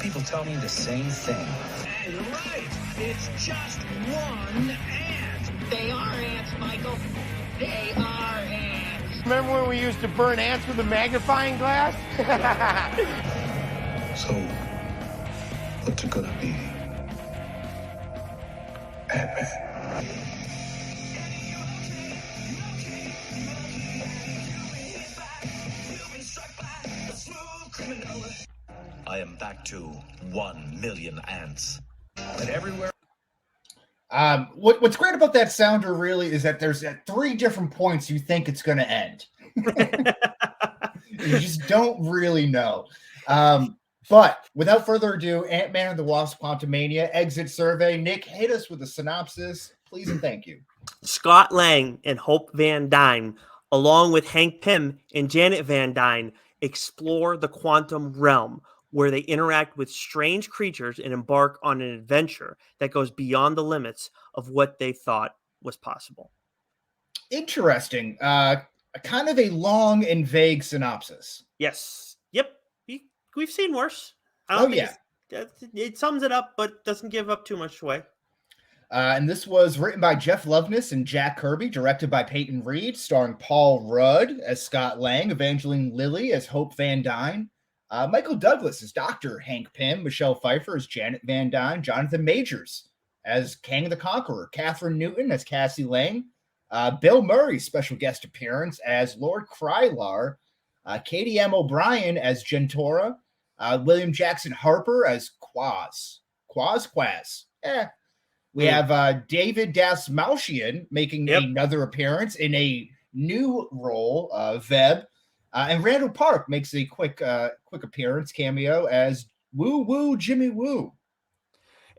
people tell me the same thing. Hey, you're right. It's just one ant. They are ants, Michael. They are ants. Remember when we used to burn ants with a magnifying glass? So, what's it gonna be? Ant-Man. I am back to 1 million ants. And everywhere. What's great about that sounder really is that there's at 3 different points you think it's going to end. You just don't really know. But without further ado, Ant-Man and the Wasp: Quantumania exit survey. Nick, hit us with a synopsis, please and thank you. Scott Lang and Hope Van Dyne, along with Hank Pym and Janet Van Dyne, explore the quantum realm, where they interact with strange creatures and embark on an adventure that goes beyond the limits of what they thought was possible. Interesting. Kind of a long and vague synopsis. Yes. Yep. We've seen worse. It sums it up, but doesn't give up too much away. And this was written by Jeff Loveness and Jack Kirby, directed by Peyton Reed, starring Paul Rudd as Scott Lang, Evangeline Lilly as Hope Van Dyne, Michael Douglas as Dr. Hank Pym, Michelle Pfeiffer as Janet Van Dyne, Jonathan Majors as Kang the Conqueror, Catherine Newton as Cassie Lang, Bill Murray, special guest appearance as Lord Krylar, Katie M. O'Brien as Gentora, William Jackson Harper as Quaz. We have David Dasmalchian making another appearance in a new role, Veb. And Randall Park makes a quick appearance, cameo, as Woo Woo Jimmy Woo.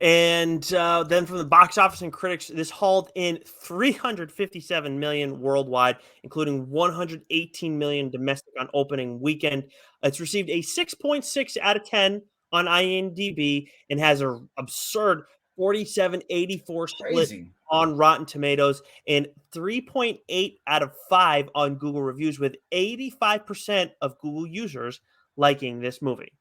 And then from the box office and critics, this hauled in $357 million worldwide, including $118 million domestic on opening weekend. It's received a 6.6 out of 10 on IMDb and has an absurd 47-84 split on Rotten Tomatoes and 3.8 out of 5 on Google reviews, with 85% of Google users liking this movie.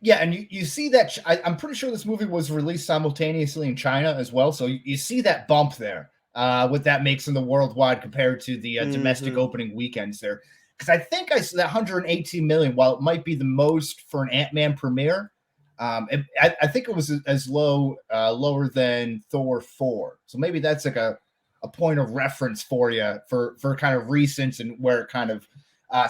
Yeah, and you see that I'm pretty sure this movie was released simultaneously in China as well, so you see that bump there. What that makes in the worldwide compared to the domestic opening weekends there. Because I think I saw that 118 million, while it might be the most for an Ant-Man premiere, I think it was as lower than Thor 4. So maybe that's like a point of reference for you for kind of recent and where it kind of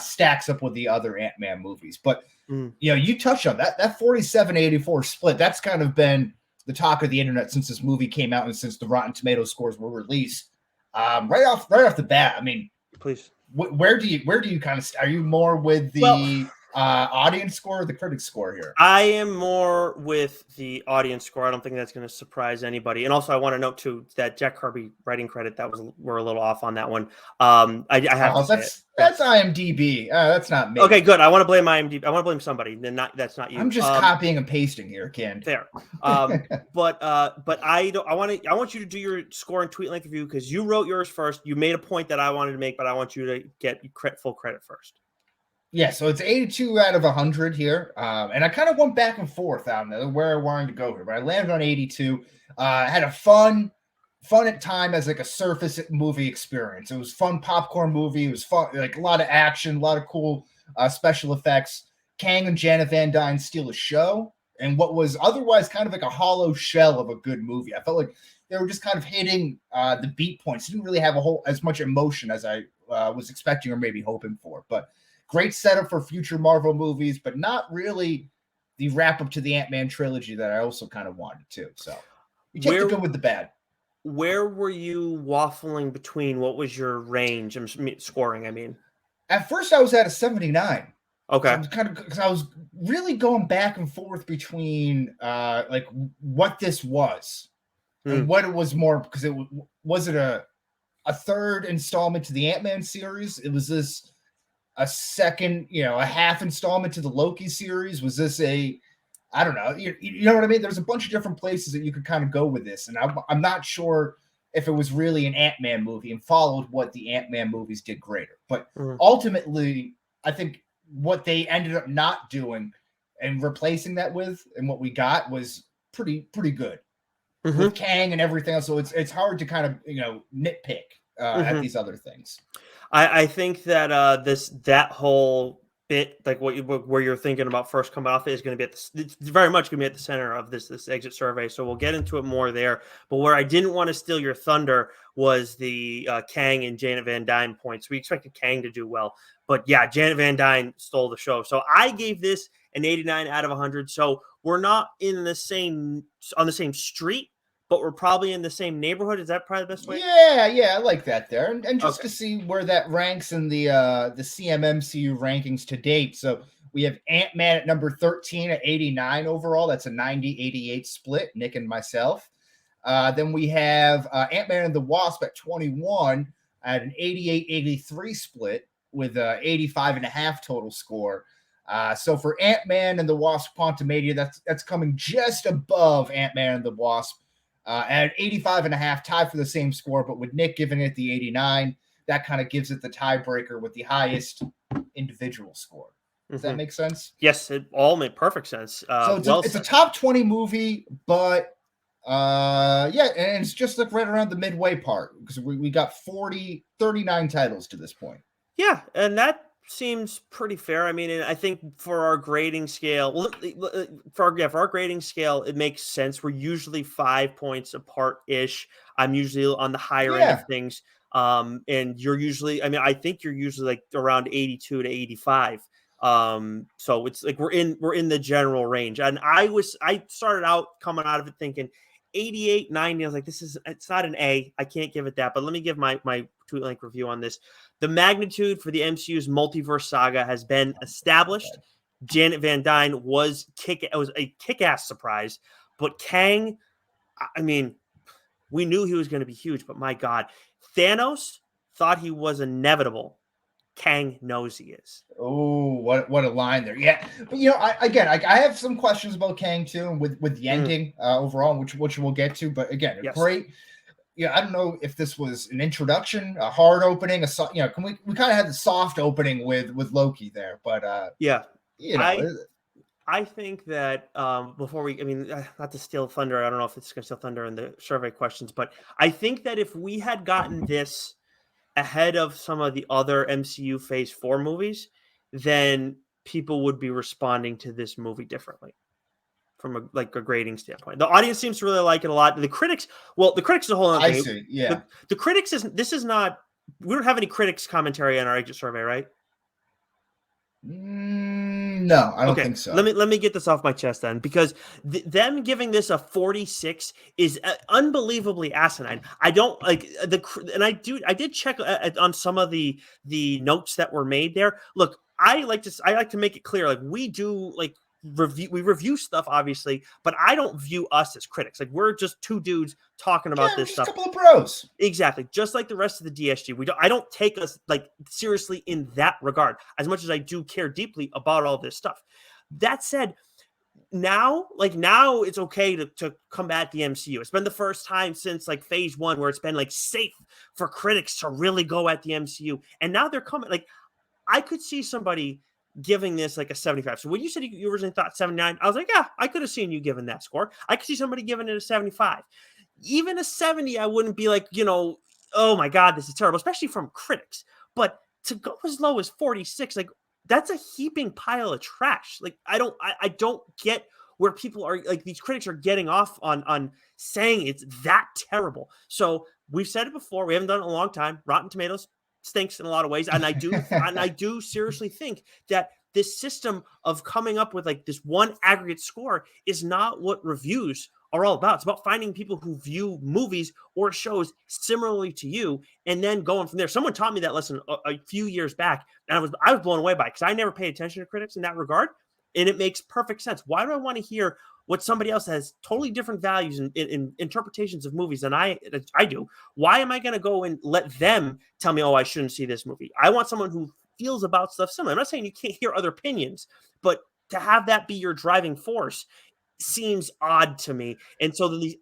stacks up with the other Ant-Man movies. But you touched on that 47-84 split. That's kind of been the talk of the internet since this movie came out and since the Rotten Tomatoes scores were released. Right off the bat, I mean, please, where do you kind of are you more with the audience score or the critic score here? I am more with the audience score. I don't think that's going to surprise anybody. And also, I want to note too that Jack Kirby writing credit we're a little off on that one. I have to say that's IMDb. That's not me. Okay, good. I want to blame IMDb. I want to blame somebody. Then that's not you. I'm just copying and pasting here, Ken. Fair. But I want you to do your score and tweet length review because you wrote yours first. You made a point that I wanted to make, but I want you to get full credit first. Yeah, so it's 82 out of 100 here. And I kind of went back and forth on where I wanted to go here, but I landed on 82. Had a fun at time as like a surface movie experience. It was fun popcorn movie. It was fun, like a lot of action, a lot of cool special effects. Kang and Janet Van Dyne steal a show, and what was otherwise kind of like a hollow shell of a good movie. I felt like they were just kind of hitting the beat points. Didn't really have as much emotion as I was expecting or maybe hoping for, but great setup for future Marvel movies, but not really the wrap up to the Ant-Man trilogy that I also kind of wanted to. So you take the good with the bad. Where were you waffling between? What was your range? Scoring, I mean. At first I was at a 79. Okay. So because I was really going back and forth between like what this was and what it was more, because was it a third installment to the Ant-Man series? It was this a second, a half installment to the Loki series? Was this I don't know. You know what I mean? There's a bunch of different places that you could kind of go with this. And I'm not sure if it was really an Ant-Man movie and followed what the Ant-Man movies did greater. But ultimately, I think what they ended up not doing and replacing that with, and what we got was pretty good Mm-hmm. with Kang and everything else. So it's hard to kind of, nitpick at these other things. I think that that whole bit, like where you're thinking about first coming off, is going to be it's very much going to be at the center of this exit survey. So we'll get into it more there. But where I didn't want to steal your thunder was the Kang and Janet Van Dyne points. We expected Kang to do well, but yeah, Janet Van Dyne stole the show. So I gave this an 89 out of 100. So we're not on the same street, but we're probably in the same neighborhood. Is that probably the best way? Yeah, I like that there. And just Okay. to see where that ranks in the CMMCU rankings to date. So we have Ant-Man at number 13 at 89 overall. That's a 90-88 split, Nick and myself. Then we have Ant-Man and the Wasp at 21 at an 88-83 split with 85.5 total score. So for Ant-Man and the Wasp Quantumania, that's coming just above Ant-Man and the Wasp. At 85.5, tied for the same score, but with Nick giving it the 89, that kind of gives it the tiebreaker with the highest individual score. Does that make sense? Yes, it all made perfect sense. So it's a top 20 movie, but and it's just like right around the midway part because we got 39 titles to this point. Yeah, and that seems pretty fair. I mean, and I think for our grading scale, for our grading scale, it makes sense. We're usually 5 points apart ish. I'm usually on the higher end of things. And you're usually, I think you're usually like around 82 to 85. So it's like we're in the general range. And I started out coming out of it thinking 88, 90. I was like, it's not an A. I can't give it that. But let me give my tweet-length review on this. The magnitude for the MCU's multiverse saga has been established. Janet Van Dyne was a kick-ass surprise, but Kang, I mean, we knew he was going to be huge, but my God, Thanos thought he was inevitable. Kang knows he is. Oh, what a line there. Yeah. But I have some questions about Kang too, and with the ending overall, which we'll get to. But again, great. Yeah, I don't know if this was an introduction, a hard opening, we kind of had the soft opening with Loki there, but I think that before not to steal thunder, I don't know if it's going to steal thunder in the survey questions, but I think that if we had gotten this ahead of some of the other MCU Phase 4 movies, then people would be responding to this movie differently. From a grading standpoint, the audience seems to really like it a lot. The critics is a whole other thing. I see. Yeah, the critics we don't have any critics commentary on our exit survey, right? No, I don't think so. Let me get this off my chest then, because them giving this a 46 is unbelievably asinine. I don't like I did check on some of the notes that were made there. Look, I like to make it clear, like we do review stuff, obviously, but I don't view us as critics. Like we're just two dudes talking about this stuff. A couple of bros. Exactly. Just like the rest of the DSG. I don't take us seriously in that regard, as much as I do care deeply about all this stuff. That said, now it's okay to combat the MCU. It's been the first time since Phase 1 where it's been safe for critics to really go at the MCU. And now they're coming. I could see somebody giving this a 75. So when you said you originally thought 79, I was like, yeah, I could have seen you giving that score. I could see somebody giving it a 75. Even a 70, I wouldn't be oh my God, this is terrible, especially from critics. But to go as low as 46, that's a heaping pile of trash. I don't get where people are these critics are getting off on saying it's that terrible. So we've said it before. We haven't done it in a long time. Rotten Tomatoes stinks in a lot of ways, and I do seriously think that this system of coming up with this one aggregate score is not what reviews are all about. It's about finding people who view movies or shows similarly to you, and then going from there. Someone taught me that lesson a few years back, and I was blown away by it because I never pay attention to critics in that regard, and it makes perfect sense. Why do I want to hear what somebody else has totally different values in interpretations of movies than I do? Why am I going to go and let them tell me, oh, I shouldn't see this movie? I want someone who feels about stuff similar. I'm not saying you can't hear other opinions, but to have that be your driving force seems odd to me. And so these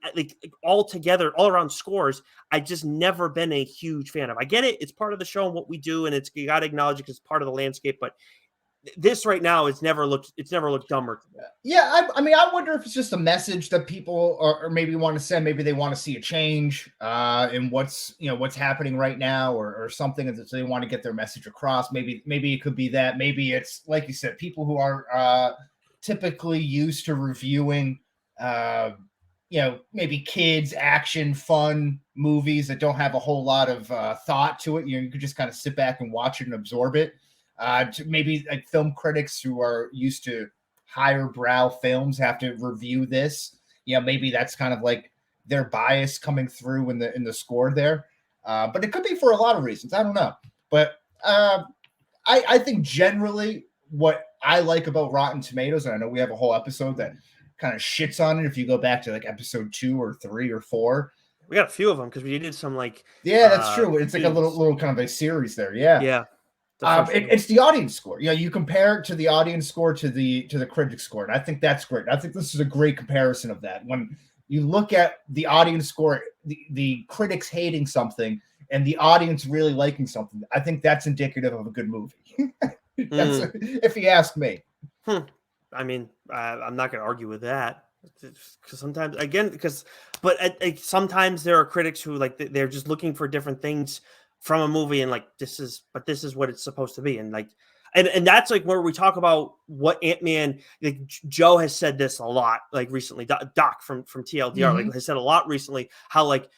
all together, all around scores, I just never been a huge fan of. I get it. It's part of the show and what we do, and you got to acknowledge it because it's part of the landscape, but this right now, it's never looked dumber. Yeah, I mean, I wonder if it's just a message that people or maybe want to send. Maybe they want to see a change in what's happening right now, or something that they want to get their message across. Maybe it could be that. Maybe it's like you said, people who are typically used to reviewing, maybe kids, action, fun movies that don't have a whole lot of thought to it. You could just kind of sit back and watch it and absorb it. To maybe like film critics who are used to higher brow films have to review this. Maybe that's kind of like their bias coming through in the score there. But it could be for a lot of reasons. I don't know. But I think generally what I like about Rotten Tomatoes, and I know we have a whole episode that kind of shits on it if you go back to like episode 2 or 3 or 4. We got a few of them because we did some like that's true. It's like a little kind of a series there. Yeah. It's the audience score. You compare it to the audience score to the critic score, and I think that's great. I think this is a great comparison of that. When you look at the audience score, the critics hating something and the audience really liking something, I think that's indicative of a good movie. If you ask me. I mean, I'm not going to argue with that, because sometimes, sometimes there are critics who like they're just looking for different things from a movie, and like this is what it's supposed to be, and like and that's like where we talk about what Ant-Man, like Joe has said this a lot like recently, Doc from TLDR like has said a lot recently, how like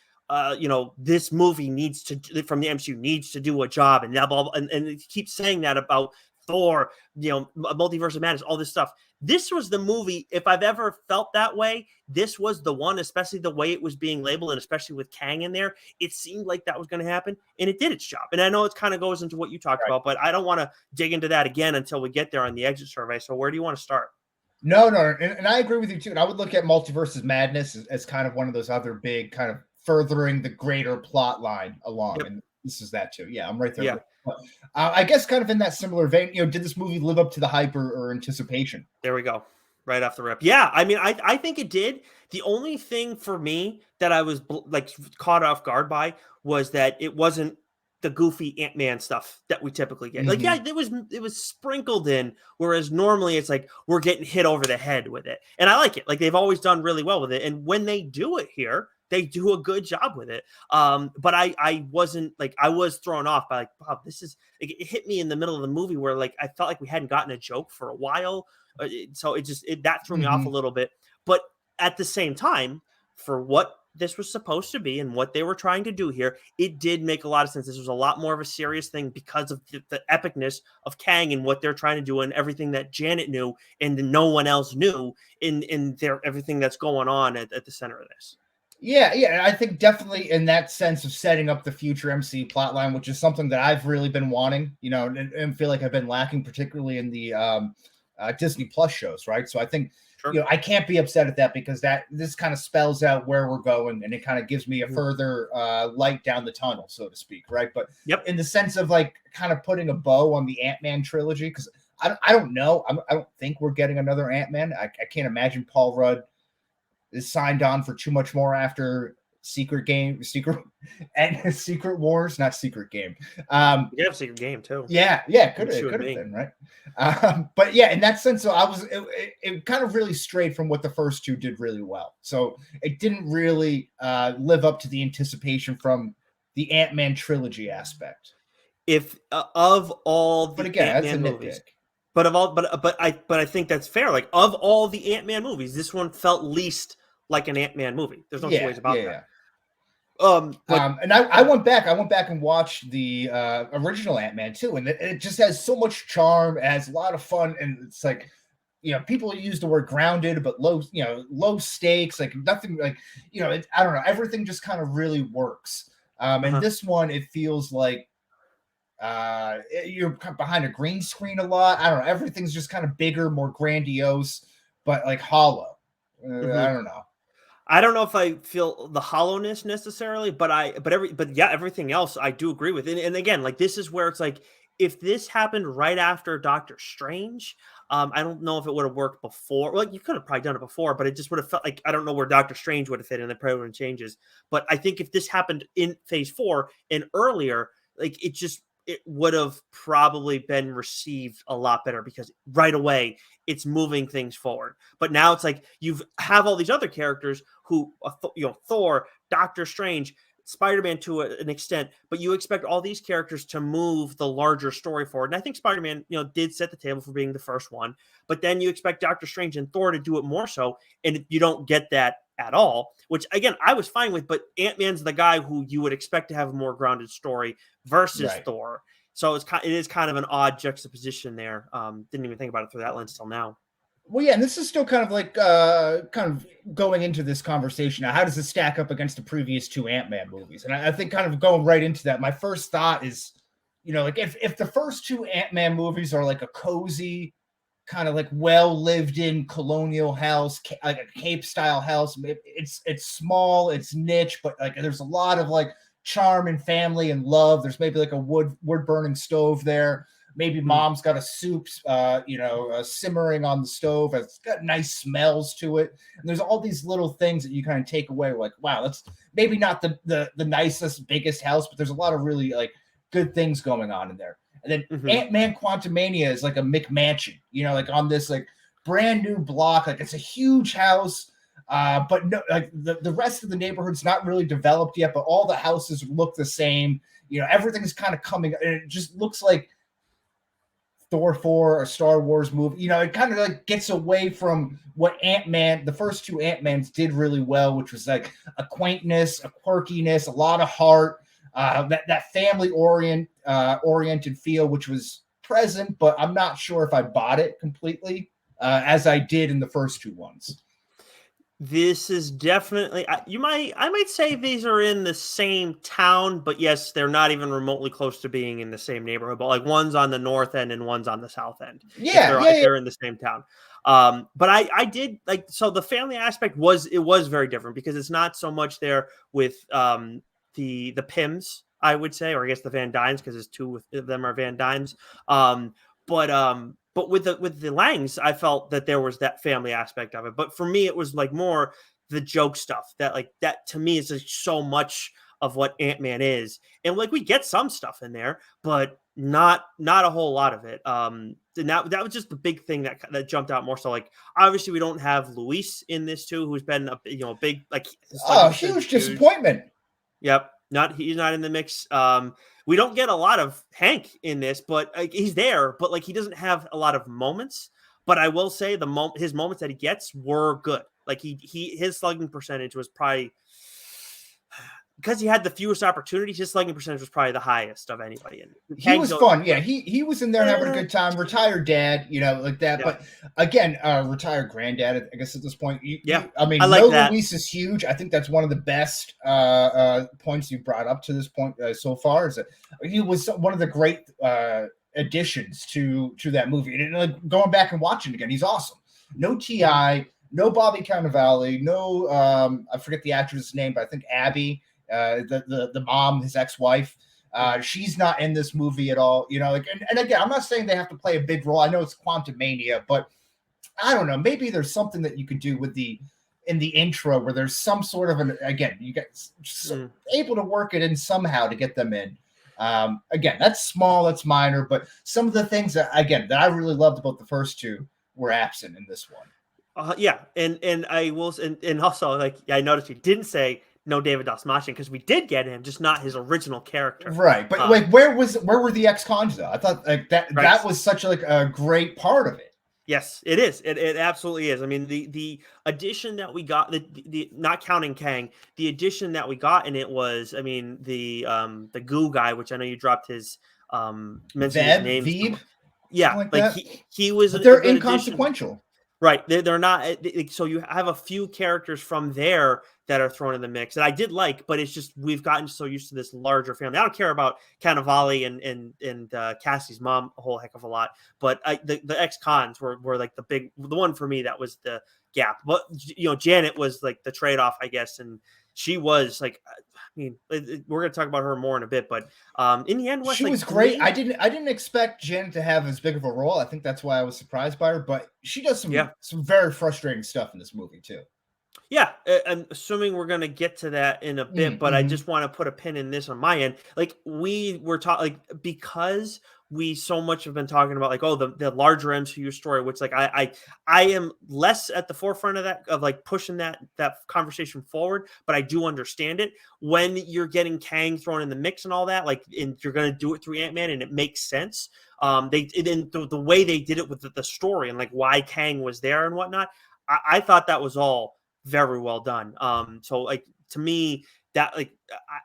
this movie needs to, from the MCU, needs to do a job, and blah, blah, blah, and it keeps saying that about Thor, Multiverse of Madness, all this stuff. This was the movie, if I've ever felt that way, this was the one, especially the way it was being labeled, and especially with Kang in there, it seemed like that was going to happen, and it did its job. And I know it kind of goes into what you talked about, but I don't want to dig into that again until we get there on the exit survey. So where do you want to start? No, and I agree with you too. And I would look at Multiverse of Madness as kind of one of those other big kind of furthering the greater plot line along. Yep. And this is that too. Yeah, I'm right there. Yeah. I guess kind of in that similar vein, did this movie live up to the hype or anticipation? There we go. Right off the rip. Yeah, I mean, I think it did. The only thing for me that I was like caught off guard by was that it wasn't the goofy Ant-Man stuff that we typically get. Like, yeah, it was sprinkled in, whereas normally it's like we're getting hit over the head with it. And I like it. Like, they've always done really well with it. And when they do it here, they do a good job with it. But I wasn't like, I was thrown off by like, wow, this is, like, it hit me in the middle of the movie where like I felt like we hadn't gotten a joke for a while. So that threw me off a little bit. But at the same time, for what this was supposed to be and what they were trying to do here, it did make a lot of sense. This was a lot more of a serious thing because of the epicness of Kang and what they're trying to do, and everything that Janet knew and no one else knew in everything that's going on at the center of this. Yeah, I think definitely in that sense of setting up the future MC plotline, which is something that I've really been wanting, and feel like I've been lacking, particularly in the Disney Plus shows, right? So I think, I can't be upset at that, because this kind of spells out where we're going, and it kind of gives me a further light down the tunnel, so to speak, right? But in the sense of like kind of putting a bow on the Ant-Man trilogy, because I don't know, I don't think we're getting another Ant-Man. I can't imagine Paul Rudd is signed on for too much more after Secret Wars, not Secret Game. You have Secret Game too. Yeah, could have been, right? But yeah, in that sense, so it kind of really strayed from what the first two did really well. So it didn't really live up to the anticipation from the Ant-Man trilogy aspect. If of all the Ant-Man movies, but I think that's fair. Like, of all the Ant-Man movies, this one felt least like an Ant-Man movie. There's no two ways about that. And I went back and watched the original Ant-Man too, and it just has so much charm. It has a lot of fun, and it's like, people use the word grounded, but low stakes, like nothing, like, I don't know, everything just kind of really works. And this one, it feels like you're behind a green screen a lot. I don't know, everything's just kind of bigger, more grandiose, but like hollow. I don't know. I don't know if I feel the hollowness necessarily, but everything else I do agree with. And again, like, this is where it's like, if this happened right after Doctor Strange, I don't know if it would have worked before. Well, you could have probably done it before, but it just would have felt like, I don't know where Doctor Strange would have fit in the prevalent changes. But I think if this happened in Phase 4 and earlier, like, it just, it would have probably been received a lot better because right away it's moving things forward. But now it's like you have all these other characters who, Thor, Doctor Strange, Spider-Man to an extent, but you expect all these characters to move the larger story forward. And I think Spider-Man, did set the table for being the first one, but then you expect Doctor Strange and Thor to do it more so, and you don't get that at all, which again, I was fine with, but Ant-Man's the guy who you would expect to have a more grounded story versus Thor. So it is kind of an odd juxtaposition there. Didn't even think about it through that lens till now. Well, yeah, and this is still kind of like kind of going into this conversation. Now, how does it stack up against the previous 2 Ant-Man movies? And I think kind of going right into that, my first thought is, like if the first 2 Ant-Man movies are like a cozy, kind of like well-lived-in colonial house, like a Cape-style house, it's small, it's niche, but like there's a lot of like charm and family and love. There's maybe like a wood-burning stove there. Maybe mom's got a soup, simmering on the stove. It's got nice smells to it. And there's all these little things that you kind of take away. Like, wow, that's maybe not the nicest, biggest house, but there's a lot of really like good things going on in there. And then Ant-Man Quantumania is like a McMansion, like on this like brand new block. Like it's a huge house, but no, like the rest of the neighborhood's not really developed yet, but all the houses look the same. Everything's kind of coming, and it just looks like Thor 4 or Star Wars movie. It kind of like gets away from what Ant-Man, the first 2 Ant-Mans did really well, which was like a quaintness, a quirkiness, a lot of heart, that family oriented feel, which was present, but I'm not sure if I bought it completely as I did in the first 2 ones. This is definitely, I might say these are in the same town, but yes, they're not even remotely close to being in the same neighborhood, but like one's on the north end and one's on the south end. Yeah. If they're in the same town. But I did like, so the family aspect was very different because it's not so much there with the Pyms, I would say, or I guess the Van Dynes, because there's 2 of them are Van Dynes. But with the Langs, I felt that there was that family aspect of it. But for me, it was like more the joke stuff that to me is like so much of what Ant-Man is. And like we get some stuff in there, but not a whole lot of it. And that was just the big thing that jumped out more. So like obviously we don't have Luis in this too, who's been a big like huge disappointment. Yep. He's not in the mix. We don't get a lot of Hank in this, but like, he's there, but like he doesn't have a lot of moments. But I will say his moments that he gets were good. Like his slugging percentage was probably, because he had the fewest opportunities, his slugging percentage was probably the highest of anybody. He was fun. Yeah, he was in there having a good time. Retired dad, like that. Yeah. But again, retired granddad, I guess at this point. I mean, I like that. Luis is huge. I think that's one of the best points you brought up to this point so far. Is that he was one of the great additions to that movie. And like going back and watching it again, he's awesome. No T.I., no Bobby Cannavale, no I forget the actress' name, but I think Abby. The mom, his ex-wife, she's not in this movie at all, and again, I'm not saying they have to play a big role. I know it's Quantumania, but I don't know, maybe there's something that you could do in the intro where there's some sort of you get able to work it in somehow to get them in. Again, that's small, that's minor, but some of the things that I really loved about the first 2 were absent in this one. And I will, and also like I noticed you didn't say no David Dastmalchian, because we did get him, just not his original character. Right. But like where were the ex-cons though? I thought like that was such like a great part of it. Yes, it is. It absolutely is. I mean, the addition that we got, the not counting Kang, the addition that we got in it was, I mean, the goo guy, which I know you dropped his mentioned his name. Veeb? Yeah, like he was. But they're inconsequential. Addition. Right. They're not. So you have a few characters from there that are thrown in the mix that I did like, but it's just we've gotten so used to this larger family. I don't care about Cannavale and Cassie's mom a whole heck of a lot, but the ex-cons were like the one for me that was the gap. But Janet was like the trade-off, I guess, and she was like, I mean, we're going to talk about her more in a bit, but in the end, she was great. I didn't expect Janet to have as big of a role. I think that's why I was surprised by her, but she does some very frustrating stuff in this movie too. Yeah, I'm assuming we're gonna get to that in a bit, but I Mm-hmm. just want to put a pin in this on my end. Like we were talking, like because we so much have been talking about like the larger MCU story, which like I am less at the forefront of that of like pushing that conversation forward, but I do understand it when you're getting Kang thrown in the mix and all that. Like, and you're gonna do it through Ant-Man, and it makes sense. The way they did it with the story and like why Kang was there and whatnot. I thought that was all very well done. So like to me, that like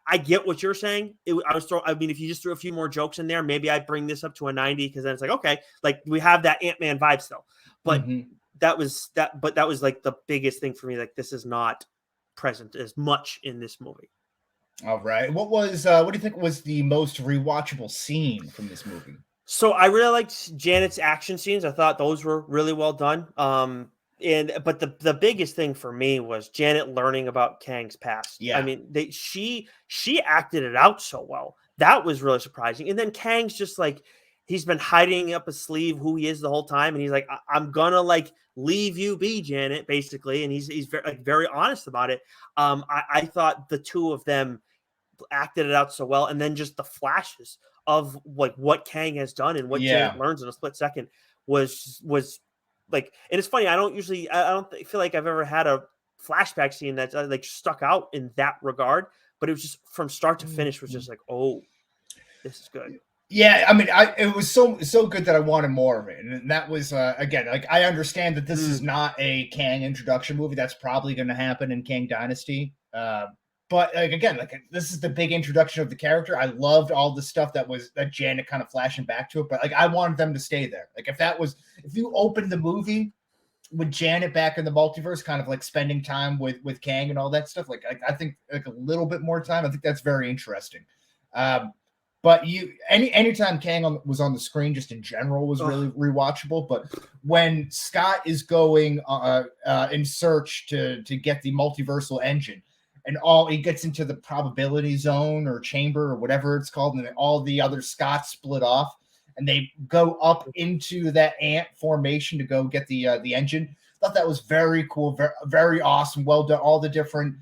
I get what you're saying. I mean, if you just threw a few more jokes in there, maybe I'd bring this up to a 90 because then it's like okay, like we have that Ant-Man vibe still. But Mm-hmm. that was like the biggest thing for me. Like this is not present as much in this movie. All right. What do you think was the most rewatchable scene from this movie? So I really liked Janet's action scenes. I thought those were really well done. But the biggest thing for me was Janet learning about Kang's past. I Yeah. mean, she acted it out so well. That was really surprising. And then Kang's just like he's been hiding up his sleeve who he is the whole time, and he's like, I'm gonna like leave you be, Janet, basically. And he's very like very honest about it. I thought the two of them acted it out so well, and then just the flashes of like what Kang has done and what Yeah. Janet learns in a split second was like, and it's funny. I don't feel like I've ever had a flashback scene that like stuck out in that regard, but it was just from start to finish was just like, oh, this is good. Yeah, I mean, it was so good that I wanted more of it, and that was again, like I understand that this is not a Kang introduction movie. That's probably going to happen in Kang Dynasty, but like again, like this is the big introduction of the character. I loved all the stuff that Janet kind of flashing back to it, but like I wanted them to stay there. Like if you opened the movie with Janet back in the multiverse, kind of like spending time with Kang and all that stuff, like I think like a little bit more time. I think that's very interesting. But anytime Kang was on the screen, just in general, was really rewatchable. But when Scott is going in search to get the multiversal engine, and he gets into the probability zone or chamber or whatever it's called, and then all the other Scotts split off, and they go up into that ant formation to go get the engine. I thought that was very cool, very, very awesome. Well done. All the different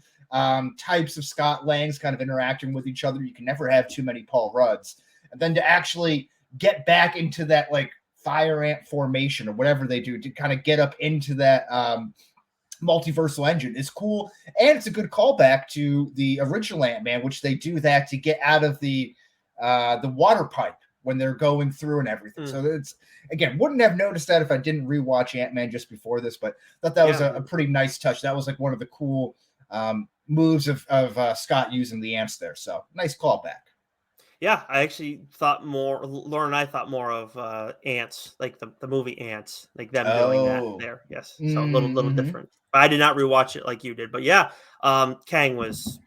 types of Scott Langs kind of interacting with each other. You can never have too many Paul Rudds. And then to actually get back into that like fire ant formation or whatever they do to kind of get up into that multiversal engine is cool. And it's a good callback to the original Ant-Man, which they do that to get out of the water pipe when they're going through and everything. So it's, again, wouldn't have noticed that if I didn't rewatch Ant-Man just before this, but I thought that was a pretty nice touch. That was like one of the cool moves of Scott using the ants there. So nice callback. Yeah, I actually thought more. Lauren and I thought more of Ants, like the movie Ants, like them doing that there. Yes, so a little different. I did not rewatch it like you did, but yeah, Kang was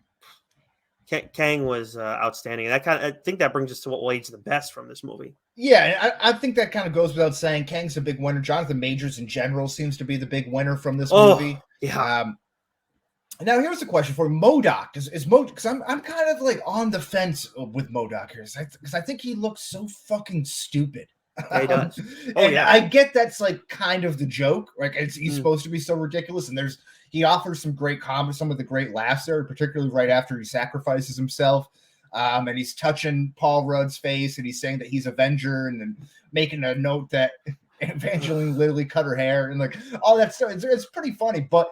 outstanding. And I think that brings us to what will age the best from this movie. Yeah, I think that kind of goes without saying. Kang's a big winner. Jonathan Majors in general seems to be the big winner from this movie. Yeah. Now here's a question for MODOK. Is MODOK, because I'm kind of like on the fence with MODOK here, because I think he looks so fucking stupid. Yeah, he does. I get that's like kind of the joke. Like he's supposed to be so ridiculous, and he offers some great comments, some of the great laughs there, particularly right after he sacrifices himself. And he's touching Paul Rudd's face, and he's saying that he's Avenger, and then making a note that Evangeline Lilly cut her hair, and like all that stuff. It's pretty funny, but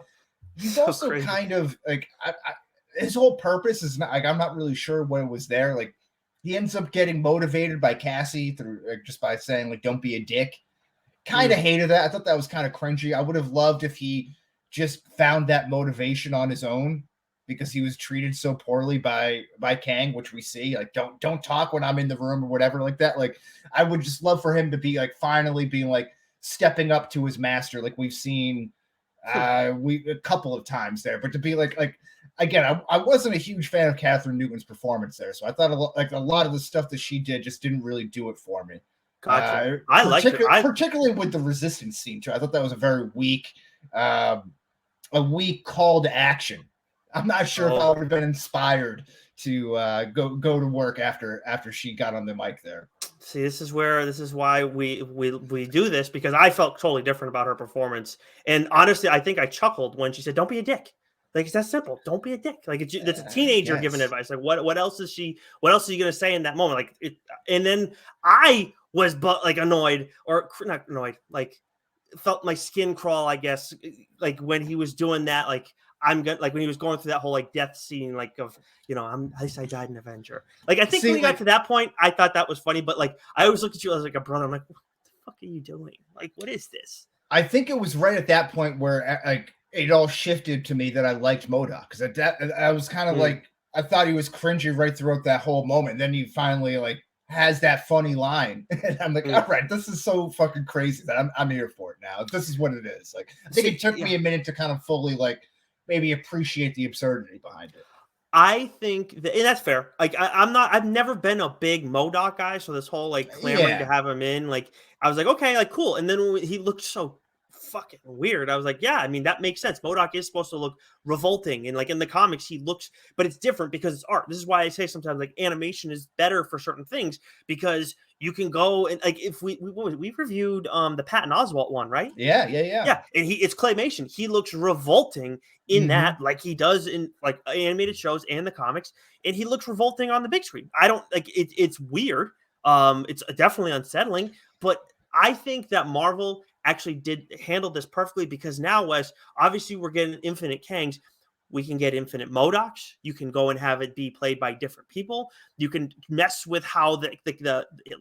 he's also crazy. Kind of like his whole purpose is not like I'm not really sure what was there. Like he ends up getting motivated by Cassie through just by saying like don't be a dick. Kind of hated that. I thought that was kind of cringy. I would have loved if he just found that motivation on his own because he was treated so poorly by Kang, which we see like don't talk when I'm in the room or whatever like that. Like I would just love for him to be like finally being like stepping up to his master like we've seen a couple of times there, but to be like again, I wasn't a huge fan of Catherine Newton's performance there, so I thought a lot of the stuff that she did just didn't really do it for me. Gotcha. I liked it, particularly with the resistance scene too. I thought that was a very weak call to action. I'm not sure if I would have been inspired to go to work after she got on the mic there. See, this is why we do this, because I felt totally different about her performance. And honestly, I think I chuckled when she said, "Don't be a dick." Like, it's that simple. Don't be a dick. Like, it's a teenager giving advice. Like, what else is she? What else are you gonna say in that moment? Like, and then I was annoyed, or not annoyed, like felt my skin crawl, I guess, like when he was doing that. Like, I'm gonna, like when he was going through that whole like death scene, like of at least I died an Avenger. Like, I think when he got to that point, I thought that was funny. But like, I always looked at you as like a brother. I'm like, what the fuck are you doing? Like, what is this? I think it was right at that point where like it all shifted to me that I liked MODOK, because at that I was kind of like, I thought he was cringy right throughout that whole moment. And then he finally like has that funny line, and I'm like, all right, this is so fucking crazy that I'm here for it now. This is what it is. Like, I think it took me a minute to kind of fully like maybe appreciate the absurdity behind it. I think that, and that's fair. Like, I've never been a big MODOK guy, so this whole like clamoring to have him in, like, I was like, okay, like cool. And then when he looked so fucking weird, I was like, yeah, I mean, that makes sense. MODOK is supposed to look revolting, and like in the comics he looks, but it's different because it's art. This is why I say sometimes like animation is better for certain things, because you can go and like, if we reviewed the Patton Oswalt one, right? Yeah, and it's claymation. He looks revolting in that, like he does in like animated shows and the comics, and he looks revolting on the big screen. I don't like it. It's weird. It's definitely unsettling, but I think that Marvel actually did handle this perfectly, because now, Wes, obviously we're getting infinite Kangs. We can get infinite MODOKs. You can go and have it be played by different people. You can mess with how it looks.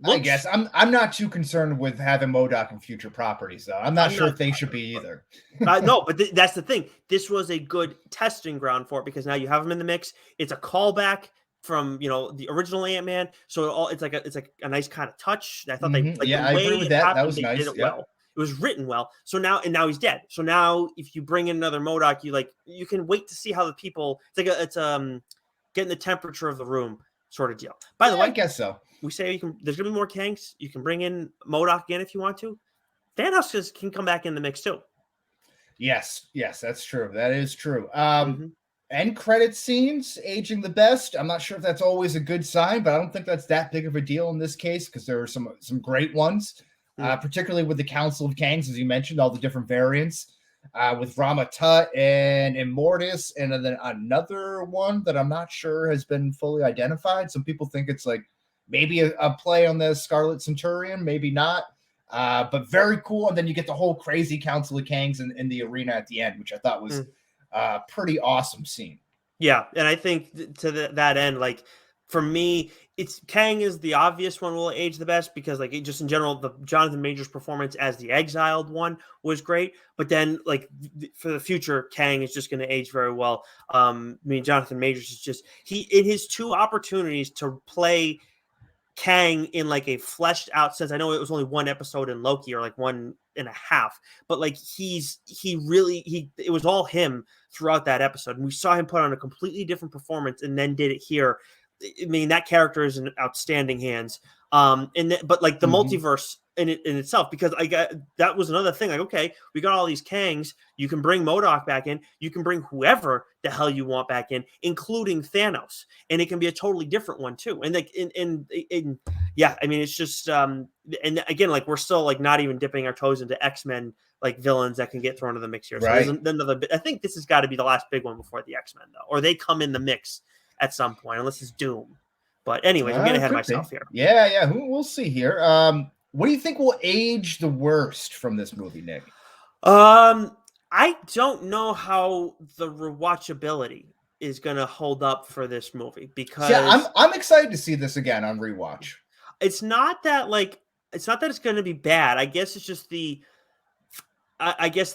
I guess I'm not too concerned with having MODOK in future properties, though. I'm not sure if they should be either. No, but that's the thing. This was a good testing ground for it, because now you have them in the mix. It's a callback from the original Ant-Man, so it's like a nice kind of touch. I thought they I agree with that. That was nice. Did it well. It was written well. So now he's dead. So now if you bring in another MODOK, you can wait to see how the people. It's getting the temperature of the room sort of deal. By the way, I guess so. We say there's gonna be more Kangs. You can bring in MODOK again if you want to. Thanos can come back in the mix too. Yes, that's true. That is true. End credit scenes aging the best. I'm not sure if that's always a good sign, but I don't think that's that big of a deal in this case, because there were some great ones. Particularly with the Council of Kangs, as you mentioned, all the different variants with Rama Tut and Immortus, and then another one that I'm not sure has been fully identified. Some people think it's like maybe a play on the Scarlet Centurion, maybe not, but very cool. And then you get the whole crazy Council of Kangs in the arena at the end, which I thought was a pretty awesome scene. Yeah, and I think to that end, like, for me, it's Kang is the obvious one will age the best, because like just in general, the Jonathan Majors performance as the exiled one was great. But then like for the future, Kang is just going to age very well. I mean, Jonathan Majors is just in his two opportunities to play Kang in like a fleshed out sense. I know it was only one episode in Loki, or like 1.5, but like it was all him throughout that episode. And we saw him put on a completely different performance, and then did it here. I mean, that character is in outstanding hands. But like the multiverse in itself, because that was another thing. Like, okay, we got all these Kangs. You can bring MODOK back in. You can bring whoever the hell you want back in, including Thanos, and it can be a totally different one too. And like, yeah, I mean, it's just and again, like we're still like not even dipping our toes into X-Men like villains that can get thrown into the mix here. So right. There's another. I think this has got to be the last big one before the X-Men, though, or they come in the mix at some point, unless it's Doom. But anyways, I'm getting ahead of myself here. Yeah. We'll see here. What do you think will age the worst from this movie, Nick? I don't know how the rewatchability is going to hold up for this movie, because I'm excited to see this again on rewatch. It's not that it's going to be bad. I guess it's just the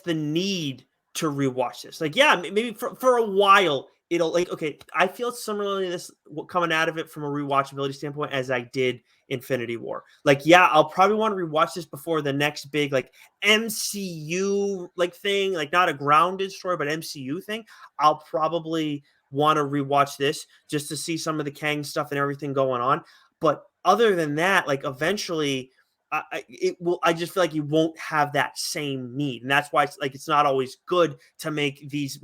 need to rewatch this. Like, yeah, maybe for a while it'll like, okay, I feel similarly this coming out of it from a rewatchability standpoint as I did Infinity War. Like, yeah, I'll probably want to rewatch this before the next big like MCU like thing, like not a grounded story, but MCU thing. I'll probably want to rewatch this just to see some of the Kang stuff and everything going on. But other than that, like eventually I just feel like you won't have that same need. And that's why it's not always good to make these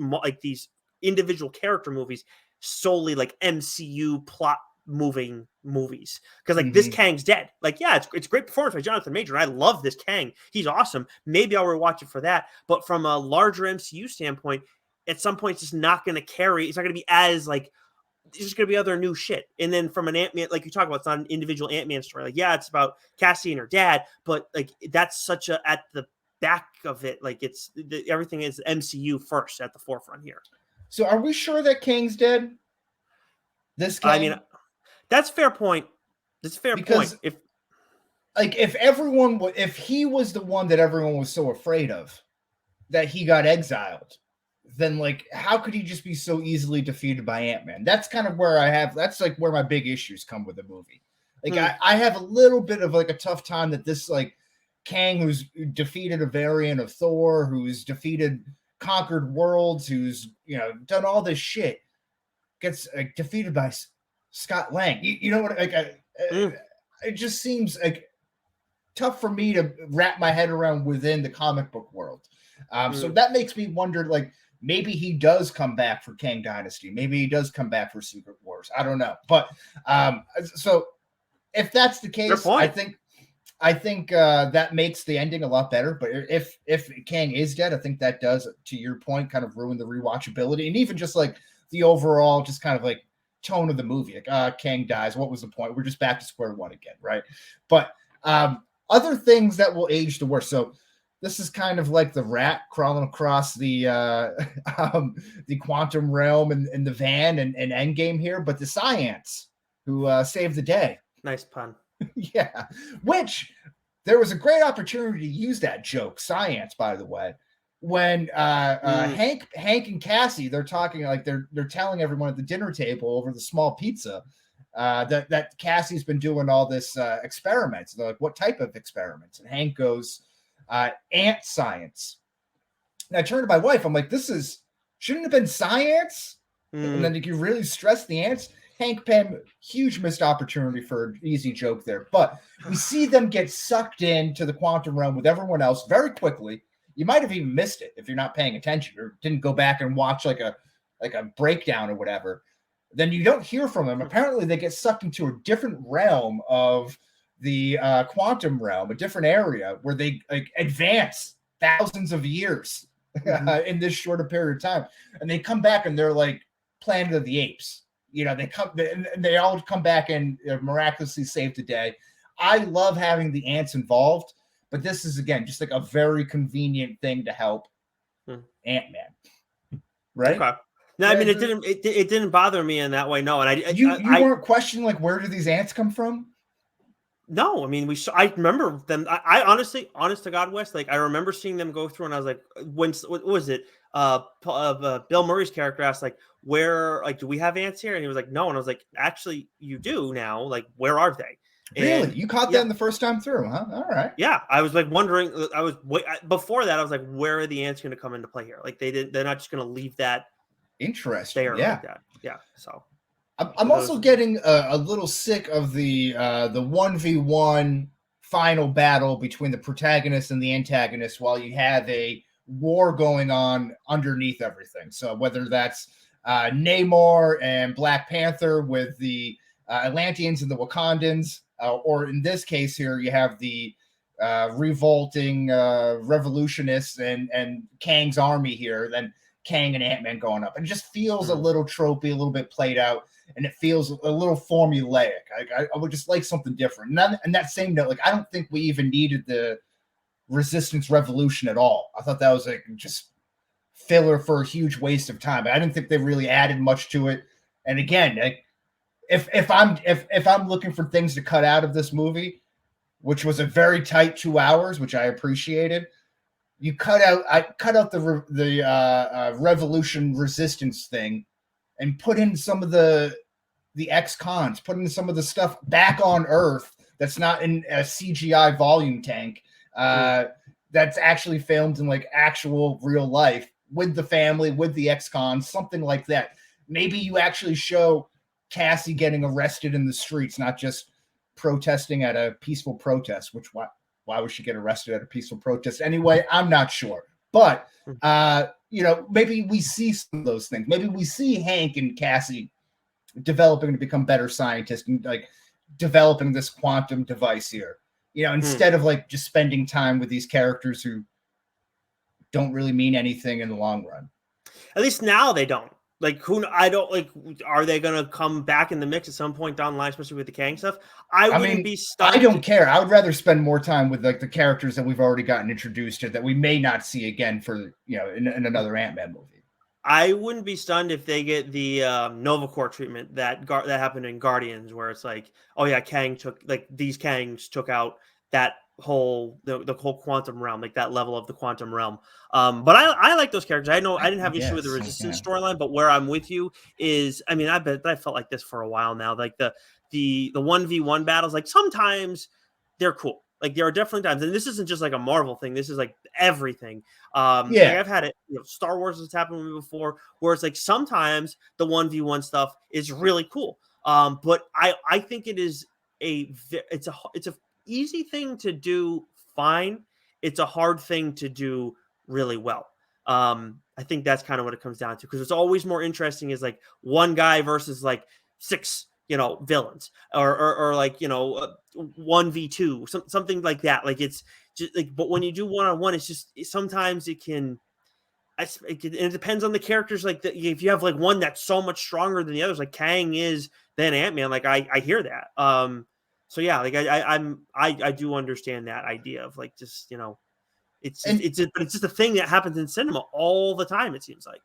individual character movies solely like MCU plot moving movies, because like this Kang's dead. Like, yeah, it's great performance by Jonathan Major. I love this Kang. He's awesome. Maybe I'll rewatch it for that. But from a larger MCU standpoint, at some point it's just not going to carry. It's not going to be as like, it's just going to be other new shit. And then from an Ant-Man, like you talk about, it's not an individual Ant-Man story. Like, yeah, it's about Cassie and her dad, but like that's such a, at the back of it, like it's everything is MCU first at the forefront here. So are we sure that Kang's dead? This Kang? I mean, that's a fair point. That's a fair point. If he was the one that everyone was so afraid of, that he got exiled, then like how could he just be so easily defeated by Ant-Man? That's kind of where that's like where my big issues come with the movie. Like I have a little bit of like a tough time that this like Kang, who's defeated a variant of Thor, who's conquered worlds, who's done all this shit, gets defeated by Scott Lang. You know what? Like it just seems like tough for me to wrap my head around within the comic book world. So that makes me wonder, like, maybe he does come back for Kang Dynasty. Maybe he does come back for Secret Wars. I don't know. But so if that's the case, I think that makes the ending a lot better. But if Kang is dead, I think that does, to your point, kind of ruin the rewatchability and even just like the overall just kind of like tone of the movie. Like, Kang dies. What was the point? We're just back to square one again, right? But other things that will age the worst. So this is kind of like the rat crawling across the quantum realm in the van and Endgame here, but the Science who saved the day. Nice pun. Yeah, which there was a great opportunity to use that joke, Science, by the way, when Hank and Cassie, they're talking like they're telling everyone at the dinner table over the small pizza that Cassie's been doing all this experiments. They're like, what type of experiments? And Hank goes, ant science. And I turned to my wife. I'm like, shouldn't have been science. And then you really stress the ants. Hank Pym, huge missed opportunity for an easy joke there. But we see them get sucked into the quantum realm with everyone else very quickly. You might have even missed it if you're not paying attention or didn't go back and watch like a breakdown or whatever. Then you don't hear from them. Apparently, they get sucked into a different realm of the quantum realm, a different area where they like advance thousands of years in this shorter period of time. And they come back and they're like Planet of the Apes. They all come back and miraculously save the day. I love having the ants involved, but this is again just like a very convenient thing to help Ant-Man, right? Okay. No, I mean it didn't bother me in that way. No, and you weren't questioning like where do these ants come from? No, I mean I remember them. I honestly, honest to God, Wes, like I remember seeing them go through, and I was like, what was it? Bill Murray's character asked like, where, like, do we have ants here? And he was like, no. And I was like, actually, you do now. Like, where are they? Really? You caught that in the first time through, huh? All right. Yeah, I was like wondering. Before that, I was like, where are the ants going to come into play here? Like, they're not just going to leave that. Interesting. There, yeah. like that. Yeah. So I'm also getting a little sick of the 1v1 final battle between the protagonist and the antagonist while you have a war going on underneath everything. So whether that's Namor and Black Panther with the Atlanteans and the Wakandans, or in this case here, you have the revolting revolutionists and Kang's army here, then Kang and Ant-Man going up. And it just feels a little tropey, a little bit played out, and it feels a little formulaic. I would just like something different. And that same note, like I don't think we even needed the Resistance Revolution at all. I thought that was like just filler for a huge waste of time. I didn't think they really added much to it. And again, like, if I'm looking for things to cut out of this movie, which was a very tight 2 hours, which I appreciated, I cut out the Revolution Resistance thing and put in some of the ex-cons, put in some of the stuff back on Earth that's not in a CGI volume tank. That's actually filmed in like actual real life with the family, with the ex-cons, something like that. Maybe you actually show Cassie getting arrested in the streets, not just protesting at a peaceful protest, which why would she get arrested at a peaceful protest anyway? I'm not sure. But, maybe we see some of those things. Maybe we see Hank and Cassie developing to become better scientists and like developing this quantum device here. Instead of like just spending time with these characters who don't really mean anything in the long run. At least now they don't. Like I don't like. Are they going to come back in the mix at some point down the line, especially with the Kang stuff? I wouldn't be stunned. I don't care. I would rather spend more time with like the characters that we've already gotten introduced to that we may not see again for in another Ant-Man movie. I wouldn't be stunned if they get the Nova Corps treatment that happened in Guardians, where it's like, oh yeah, these Kangs took out that whole the whole quantum realm, like that level of the quantum realm. But I like those characters. I didn't have issue with the Resistance storyline, but where I'm with you is, I mean, I felt like this for a while now. Like the 1v1 battles, like sometimes they're cool. Like there are definitely times, and this isn't just like a Marvel thing. This is like everything. Like I've had it. Star Wars has happened to me before, where it's like sometimes the 1v1 stuff is really cool. But I think it is it's a easy thing to do fine. It's a hard thing to do really well. I think that's kind of what it comes down to, because it's always more interesting is like one guy versus like 6 villains or like 1v2, something like that. Like it's just like, but when you do one-on-one, it's just sometimes it depends on the characters. Like if you have like one that's so much stronger than the others, like Kang is than Ant-Man, like I hear that. So yeah, like I do understand that idea of like just it's just a thing that happens in cinema all the time, it seems like.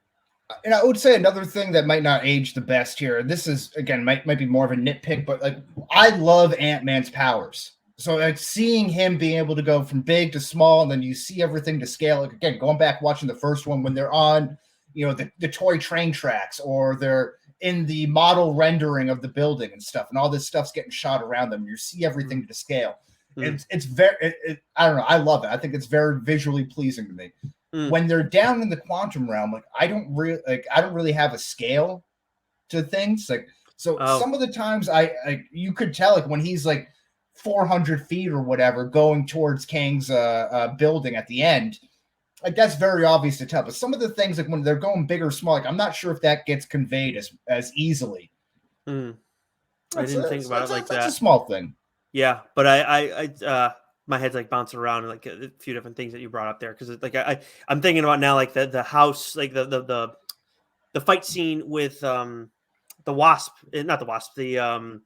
And I would say another thing that might not age the best here, this is again might be more of a nitpick, but like I love Ant-Man's powers. So like seeing him being able to go from big to small, and then you see everything to scale. Like again, going back watching the first one when they're on, the toy train tracks, or they're in the model rendering of the building and stuff, and all this stuff's getting shot around them. You see everything to scale. It's very, I don't know. I love it. I think it's very visually pleasing to me. When they're down in the quantum realm, like I don't really have a scale to things. Like some of the times you could tell like when he's like 400 feet or whatever going towards Kang's building at the end, like that's very obvious to tell. But some of the things like when they're going big or small, like I'm not sure if that gets conveyed as easily. I didn't think about it like that. That's a small thing. Yeah, but I my head's like bouncing around like a few different things that you brought up there, because like I'm thinking about now like the house, like the fight scene with the Wasp, not the Wasp, the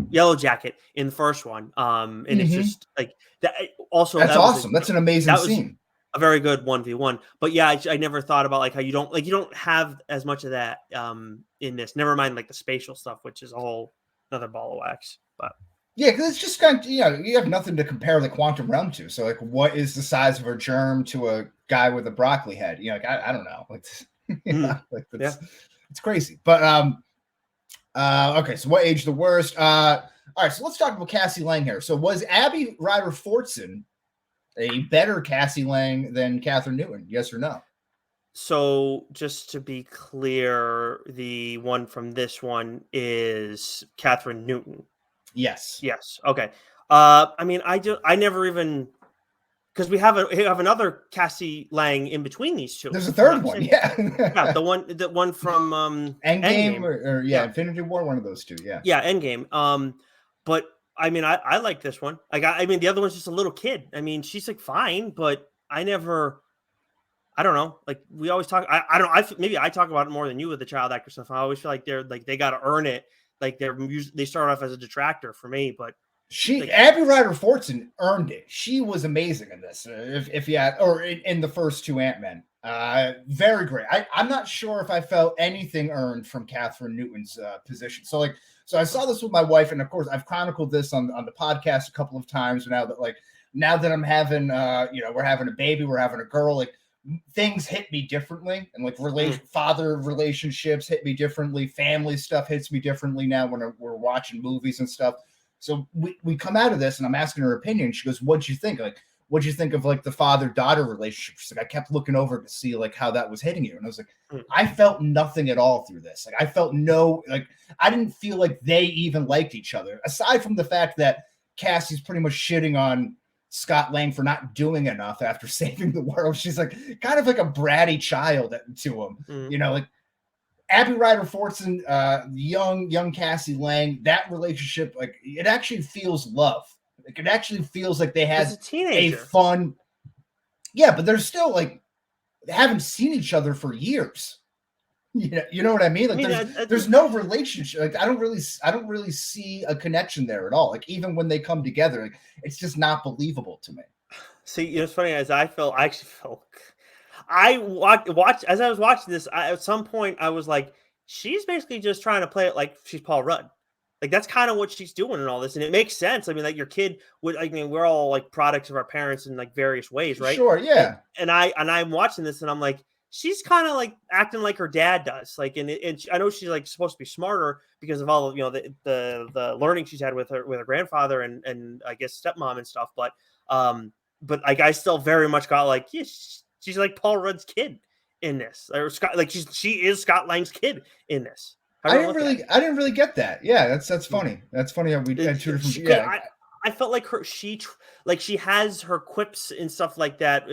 Yellow Jacket in the first one, and it's just like that. Also, that's awesome. That's an amazing scene. A very good 1v1. But yeah, I never thought about like how you don't have as much of that in this. Never mind like the spatial stuff, which is a whole another ball of wax. But yeah, because it's just kind of, you have nothing to compare the quantum realm to. So like, what is the size of a germ to a guy with a broccoli head? Like I don't know. Like, it's crazy. But okay, so what age the worst? All right, so let's talk about Cassie Lang here. So was Abby Ryder Fortson a better Cassie Lang than Catherine Newton? Yes or no? So just to be clear, the one from this one is Catherine Newton. Yes. Okay. I mean, I never even, because we have another Cassie Lang in between these two. There's a third one. Yeah. Yeah. The one from Endgame or Infinity War. One of those two. Yeah. Yeah. Endgame. But I mean, I like this one. I mean, the other one's just a little kid. I mean, she's like fine, but I don't know. Like we always talk. Maybe I talk about it more than you with the child actor stuff. I always feel like they got to earn it. Like they start off as a detractor for me, but Abby Ryder Fortson earned it. She was amazing in this. If you had, or in the first two Ant-Men, very great. I'm not sure if I felt anything earned from Catherine Newton's position. So I saw this with my wife, and of course I've chronicled this on the podcast a couple of times now that I'm having we're having a baby, we're having a girl, like things hit me differently, and like father relationships hit me differently, family stuff hits me differently now when we're watching movies and stuff. So we come out of this and I'm asking her opinion. She goes, what'd you think? Like, what'd you think of like the father-daughter relationship? She's like, I kept looking over to see like how that was hitting you. And I was like, I felt nothing at all through this. Like I felt I didn't feel like they even liked each other, aside from the fact that Cassie's pretty much shitting on Scott Lang for not doing enough after saving the world. She's like kind of like a bratty child to him, like Abby Ryder Fortson, young Cassie Lang, that relationship, like it actually feels love. Like it actually feels like they had a fun. Yeah, but they're still like they haven't seen each other for years. You know what I mean? Like, there's no relationship. Like, I don't really see a connection there at all. Like, even when they come together, like, it's just not believable to me. See, it's funny, as I actually felt. I watched as I was watching this. At some point, I was like, she's basically just trying to play it like she's Paul Rudd. Like, that's kind of what she's doing in all this, and it makes sense. I mean, like, your kid would. I mean, we're all like products of our parents in like various ways, right? Sure, yeah. And I'm watching this, and I'm like, she's kind of like acting like her dad does. Like, and I know she's like supposed to be smarter because of all of, the learning she's had with her grandfather and I guess stepmom and stuff. But like, I still very much got like, yeah, she's like Paul Rudd's kid in this, or Scott. Like, she is Scott Lang's kid in this. I didn't really get that. Yeah, that's funny. That's funny how we had two different. Yeah, I felt like she has her quips and stuff like that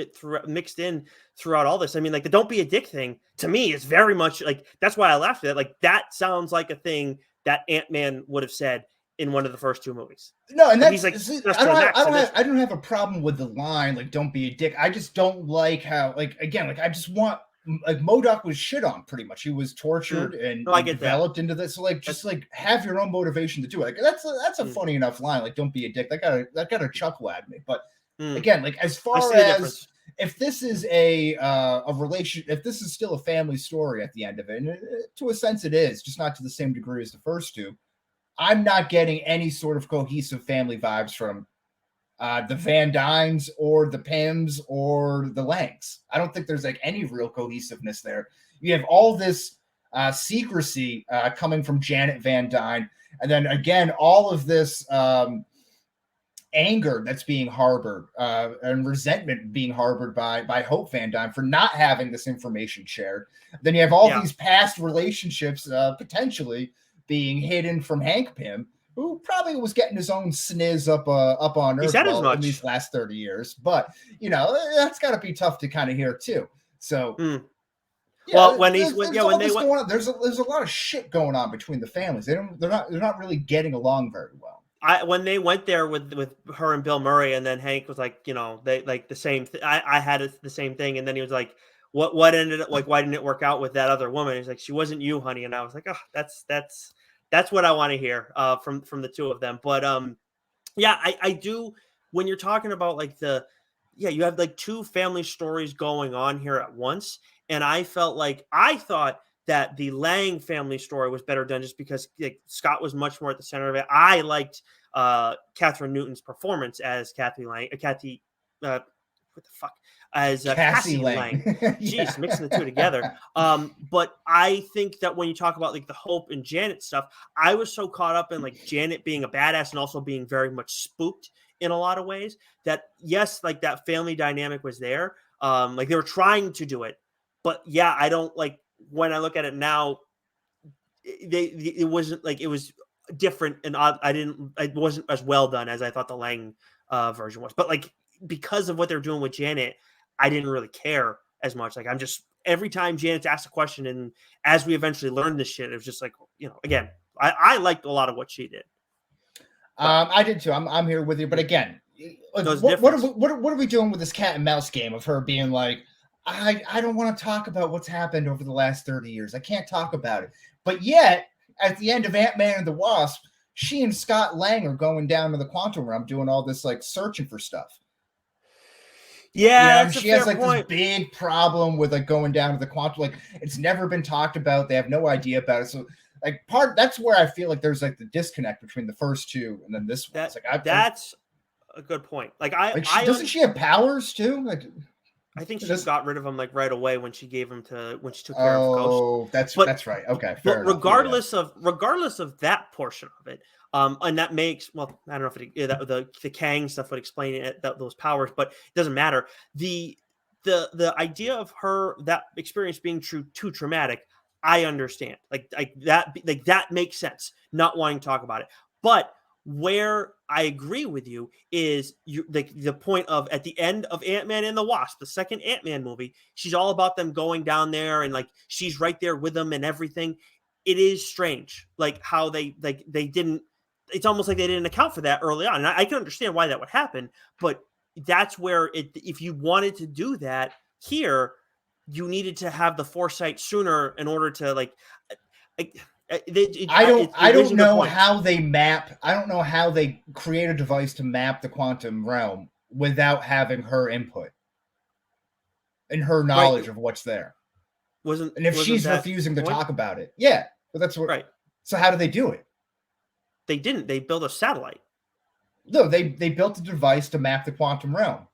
mixed in throughout all this. I mean, like, the "don't be a dick" thing to me is very much like, that's why I laughed at it. Like, that sounds like a thing that Ant-Man would have said in one of the first two movies. No, and he's like, I don't have a problem with the line, like, "don't be a dick." I just don't like how, like, again, like, I just want, like, MODOK was shit on pretty much. He was tortured and developed into this. So, like, just like, have your own motivation to do it. Like, that's a funny enough line. Like, "don't be a dick." That got a chuckle at me. But again, like, as far as if this is a relation, if this is still a family story at the end of it, and to a sense it is, just not to the same degree as the first two, I'm not getting any sort of cohesive family vibes from the Van Dynes or the Pims or the Langs. I don't think there's like any real cohesiveness there. You have all this secrecy coming from Janet Van Dyne, and then again, all of this anger that's being harbored and resentment being harbored by Hope Van Dyne for not having this information shared. Then you have all these past relationships potentially being hidden from Hank Pym, who probably was getting his own sniz up on Earth in these last 30 years. But, that's got to be tough to kind of hear too. So, well, there's a lot of shit going on between the families. They're not really getting along very well. When they went there with her and Bill Murray, and then Hank was like, they like the same thing. I had the same thing, and then he was like, what ended up, like, why didn't it work out with that other woman? He's like, she wasn't you, honey. And I was like, oh, that's what I want to hear from the two of them. But I do, when you're talking about like you have like two family stories going on here at once, and I thought that the Lang family story was better done just because, like, Scott was much more at the center of it. I liked Catherine Newton's performance as Kathy Lang. As Cassie Lang. Jeez, mixing the two together. But I think that when you talk about like the Hope and Janet stuff, I was so caught up in like Janet being a badass and also being very much spooked in a lot of ways that, yes, like, that family dynamic was there. Like, they were trying to do it, but yeah, I don't like, when I look at it now, it wasn't like, it was different and odd. It wasn't as well done as I thought the Lang version was. But like, because of what they're doing with Janet, I didn't really care as much. Like, I'm just, every time Janet's asked a question, and as we eventually learned this shit, it was just like, again, I liked a lot of what she did. I did too. I'm here with you, but again, what are we doing with this cat and mouse game of her being like, I don't want to talk about what's happened over the last 30 years. I can't talk about it. But yet, at the end of Ant-Man and the Wasp, she and Scott Lang are going down to the quantum realm doing all this, like, searching for stuff. Yeah, she has like this big problem with like going down to the quantum. Like, it's never been talked about. They have no idea about it. So, like, that's where I feel like there's like the disconnect between the first two and then this one. That's a good point. Like, doesn't she have powers too? Like, I think she got rid of him like right away when she took care of Ghost. Oh, that's right. Okay, fair enough. Regardless of that portion of it, and that makes, well, I don't know if the Kang stuff would explain those powers, but it doesn't matter. The idea of her, that experience being too traumatic, I understand. Like that makes sense. Not wanting to talk about it, but where I agree with you is the point of, at the end of Ant-Man and the Wasp, the second Ant-Man movie, she's all about them going down there, and like, she's right there with them and everything. It is strange, like, how they didn't, it's almost like they didn't account for that early on. And I can understand why that would happen, but that's where if you wanted to do that here, you needed to have the foresight sooner in order to like. I don't know how they map. I don't know how they create a device to map the quantum realm without having her input and her knowledge of what's there. And if she's refusing to talk about it, yeah, but that's what. Right. So how do they do it? They didn't. They built a satellite. No, they built a device to map the quantum realm.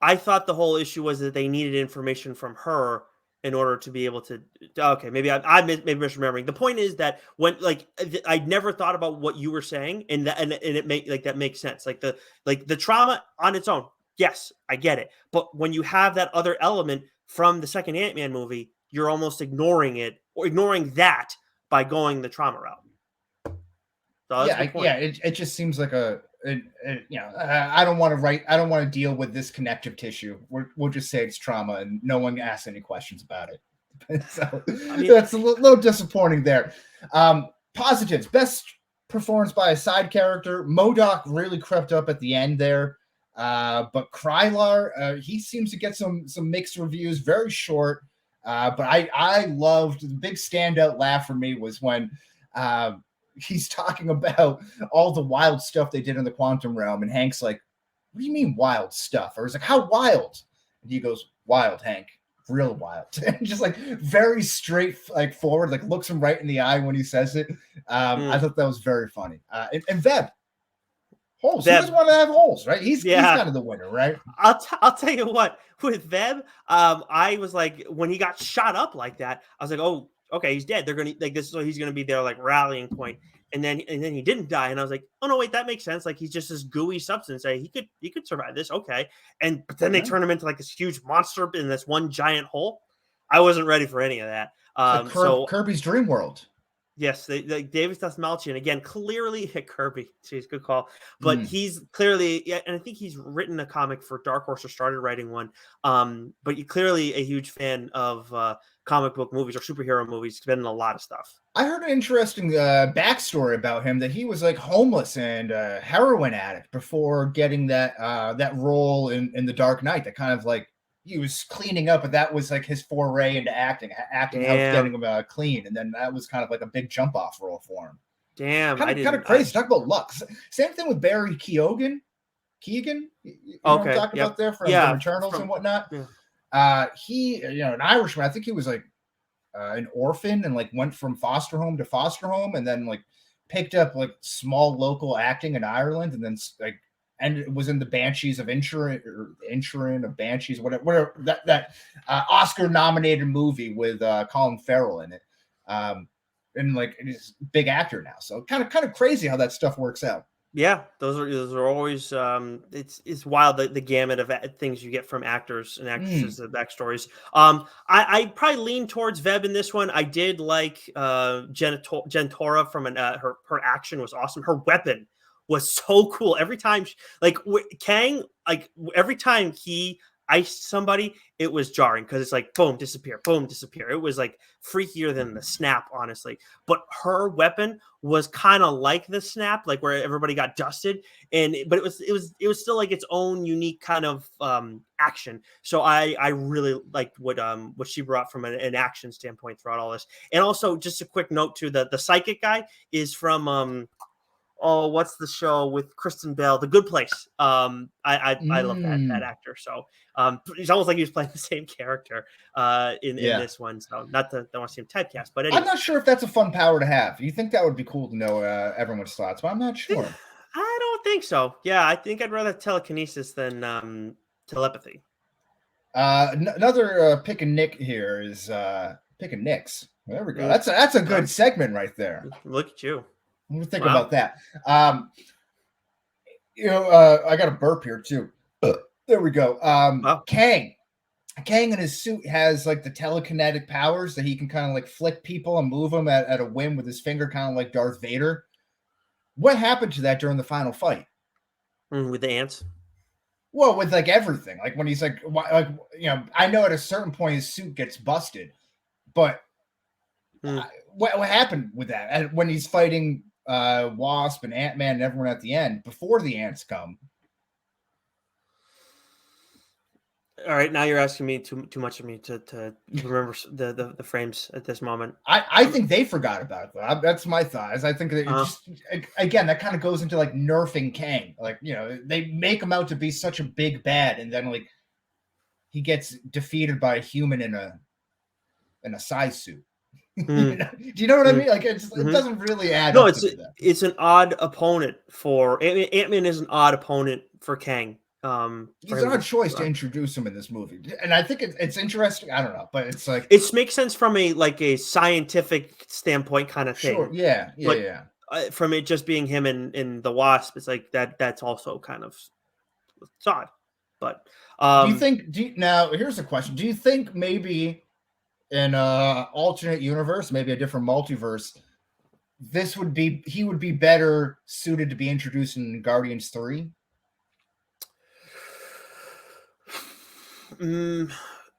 I thought the whole issue was that they needed information from her in order to be able to. Okay, maybe I'm misremembering. The point is that when I never thought about what you were saying, and that makes sense. Like the trauma on its own. Yes, I get it. But when you have that other element from the second Ant-Man movie, you're almost ignoring it or ignoring that by going the trauma route. So it just seems like I don't want to deal with this connective tissue. We'll just say it's trauma and no one asks any questions about it. So that's a little disappointing there. Positives, best performance by a side character. MODOK really crept up at the end there. But Krylar, he seems to get some mixed reviews, very short. But I loved, the big standout laugh for me was when he's talking about all the wild stuff they did in the quantum realm, and Hank's like, "What do you mean wild stuff?" Or he's like, "How wild?" And he goes, "Wild, Hank, real wild." And just like very straight, like forward, like looks him right in the eye when he says it. I thought that was very funny. And Veb. Holes. He doesn't want to have holes, right? He's kind of the winner, right? I'll tell you what, with Veb, I was like, when he got shot up like that, I was like, oh, okay, he's dead. They're gonna like this, so he's gonna be their like rallying point. And then he didn't die, and I was like, oh no, wait, that makes sense. Like he's just this gooey substance. He could survive this, okay. But then they turn him into like this huge monster in this one giant hole. I wasn't ready for any of that. So Kirby's Dream World. Yes, David Dastmalchian again. Clearly, Kirby. Jeez, good call. But he's clearly, and I think he's written a comic for Dark Horse or started writing one. But he's clearly a huge fan of comic book movies or superhero movies. He's been in a lot of stuff. I heard an interesting backstory about him, that he was like homeless and a heroin addict before getting that role in The Dark Knight. That kind of like, he was cleaning up, but that was like his foray into acting. Acting helped getting him clean, and then that was kind of like a big jump off role for him. Damn, kind of crazy. Talk about luck. Same thing with Barry Keoghan. You know what I'm talking about there from Eternals and whatnot. Yeah. He, an Irishman. I think he was like an orphan and like went from foster home to foster home, and then like picked up like small local acting in Ireland, and then like. And it was in the Banshees of Inisherin of Banshees, whatever that Oscar-nominated movie with Colin Farrell in it, and like he's a big actor now. So kind of crazy how that stuff works out. Yeah, those are always it's wild, the gamut of things you get from actors and actresses, the backstories. I probably lean towards Veb in this one. I did like Gentora from her action was awesome. Her weapon was so cool. Every time, Kang, every time he iced somebody, it was jarring because it's like boom, disappear, boom, disappear. It was like freakier than the snap, honestly. But her weapon was kind of like the snap, like where everybody got dusted, but it was still like its own unique kind of action. So I really liked what she brought from an action standpoint throughout all this. And also, just a quick note too, the psychic guy is from what's the show with Kristen Bell? The Good Place. I love that actor. So it's almost like he was playing the same character in this one. So don't want to see him typecast, but anyways. I'm not sure if that's a fun power to have. You think that would be cool to know everyone's thoughts, but I'm not sure. I don't think so. Yeah, I think I'd rather telekinesis than telepathy. Another pick and Nick here is pick and Nicks. There we go. That's a good segment right there. Look at you. What do you think about that? I got a burp here too. There we go. Kang in his suit has like the telekinetic powers that he can kind of like flick people and move them at a whim with his finger, kind of like Darth Vader. What happened to that during the final fight? With the ants? Well, with like everything, like when he's like, I know at a certain point his suit gets busted, but what happened with that? And when he's fighting Wasp and Ant-Man and everyone at the end before the ants come. All right, now you're asking me too much of me to remember the frames at this moment. I think they forgot about it. That's my thought. Is I think that it just again that kind of goes into like nerfing Kang. Like they make him out to be such a big bad, and then like he gets defeated by a human in a size suit. Do you know what I mean? Like it doesn't really add up. It's an odd opponent for Ant-Man is an odd opponent for Kang. He's an odd choice to introduce him in this movie, and I think it's interesting. I don't know, but it's like it makes sense from a scientific standpoint kind of thing. Sure, yeah. From it just being him in the Wasp, it's like that's also kind of it's odd. But do you think? Now here's a question: do you think maybe in an alternate universe, maybe a different multiverse, he would be better suited to be introduced in Guardians 3?